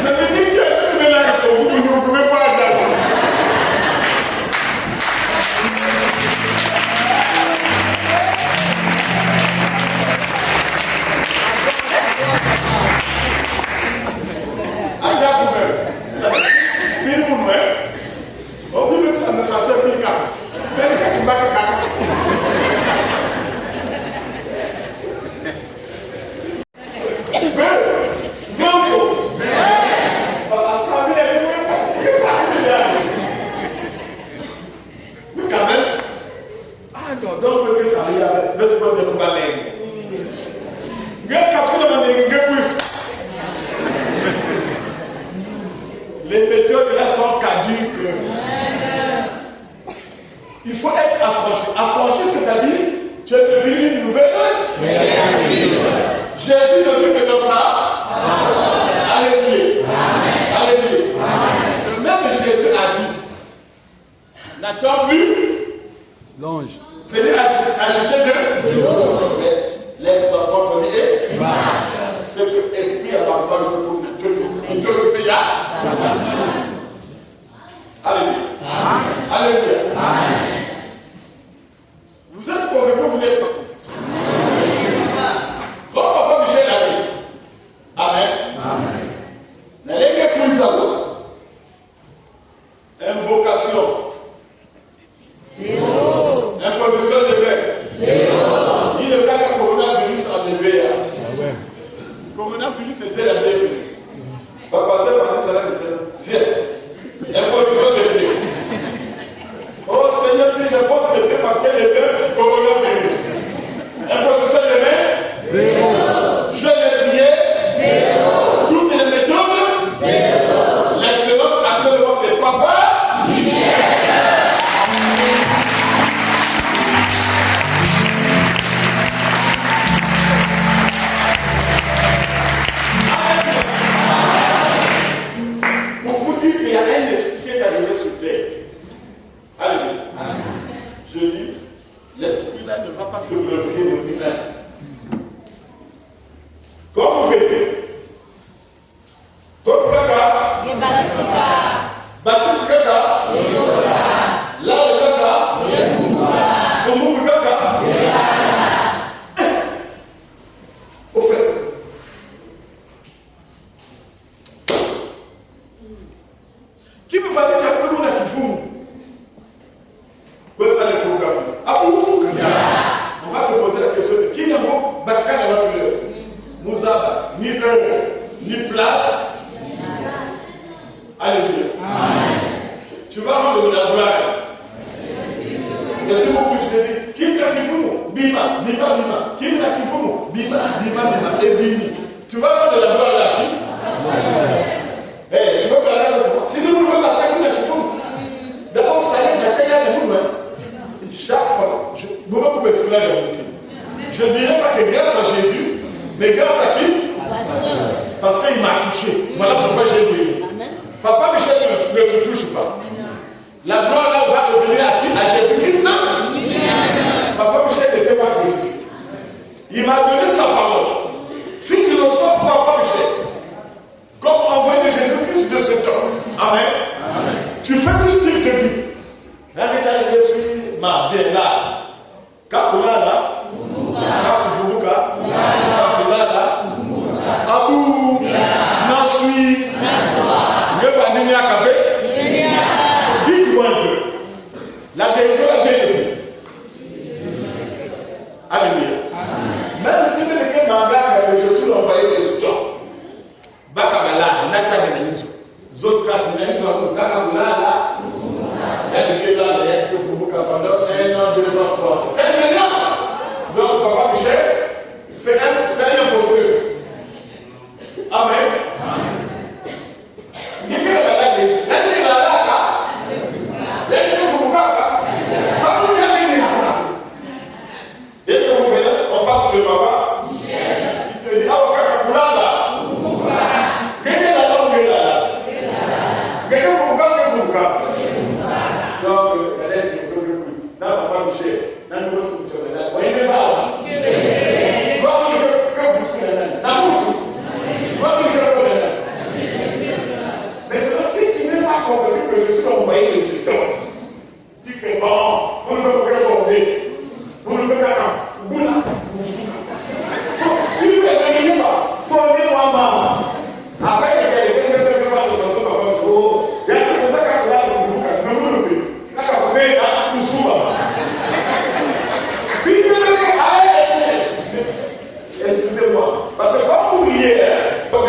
Mais tu dis que tu me l'as dit, vous pouvez pas aller. C'est une bonne. On peut mettre ça dans la salle de caca. Mais le caca, il va caca. Les méthodes là sont caduques. Il faut être affranchi. Affranchi, c'est-à-dire, tu es devenu une nouvelle créature. Jésus ne veut que dans ça. Alléluia. Alléluia. Le même Jésus a dit, n'a-t-on vu l'ange venir acheter de l'eau. Laisse ton compte et marche. Ce que l'esprit a parfois le tout là. Alléluia. Alléluia. Vous êtes convaincus, vous n'êtes pas convaincus. Quand papa Michel a dit, amen. La langue plus à invocation. Zéro. Imposition de main. Zéro. Dit le cas de coronavirus en EVA. Coronavirus c'était la bienvenue. Papa passer par les salades de viens. Imposition de pied. Oh Seigneur, si j'impose les pieds parce qu'elle est belle, coronavirus. Imposition de main. Zéro. Je l'ai prié. Zéro. Toutes les méthodes. Zéro. L'excellence actuellement c'est papa Michel. Je dis, l'esprit là ne va pas se glorifier de lui-même. Quand vous venez, quand vous caca, Bassi caca, là le caca, Foumou le caca, au fait, qui me va dire qu'après nous on a qui fout? On va te poser la question de qui n'a pas parce qu'elle n'a pas pu l'heure. Mouzaba, ni heure, ni place. Alléluia. Tu vas rendre la gloire. Et si vous poussez, qui n'a qui fout? Bima, bima, bima. Qui n'a qui fout? Bima, bima, bima. Et bimi. Tu vas rendre la gloire là qui? Tu veux parler avec moi? Si nous ne voulons pas ça, qui n'a qui fout? D'abord, ça y est, la terre est nous, chaque fois, vous me pouvez se faire remonter. Je ne dirais pas que grâce à Jésus, mais grâce à qui? Parce qu'il m'a touché. Voilà pourquoi j'ai dit. Papa Michel ne te touche pas. La gloire là va revenir à qui? À Jésus-Christ. Papa Michel n'était pas crucifié. Il m'a suis ma viens là. Kapulala, Kapufubuka, Kapulala, Abu, Nasui, Yevanini Akabe. Dites-moi un peu. La guérison a bien été. Alléluia. Même si vous avez mandat que je suis envoyé de ce temps, Bakamala, Nathan et Nizo, Zoskat et Nizo, Bakamala, elle est là, elle est pendant 1 an, 2 ans, 3 ans. C'est un an. Donc, Papa Michel, c'est un imposteur. Amen. Il y a la lage, il y a la lage, il y a le Bouka, ça vous vient de là. Et que vous venez en face de Papa Michel, il te dit, ah, ok, vous là, venez là, venez là. Venez au Bouka, venez au Bouka. Donc, elle est là, Papa Michel, dans le mot fonctionnel. Vous voyez ça? Maintenant, si tu n'es pas convaincu que je suis envoyé de ce temps, tu fais bon, vous ne pouvez pas réformer, vous ne pouvez pas vous là. Si vous ne venez pas, formez-moi maman. Après, il y a des gens qui font de façon comme ça. Il y a des gens qui font de façon comme ça. Excusez-moi, parce que quand vous riez, quand vous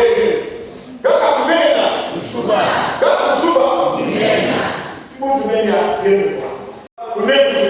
venez là, vous souvent, si vous venez à 2 fois, vous venez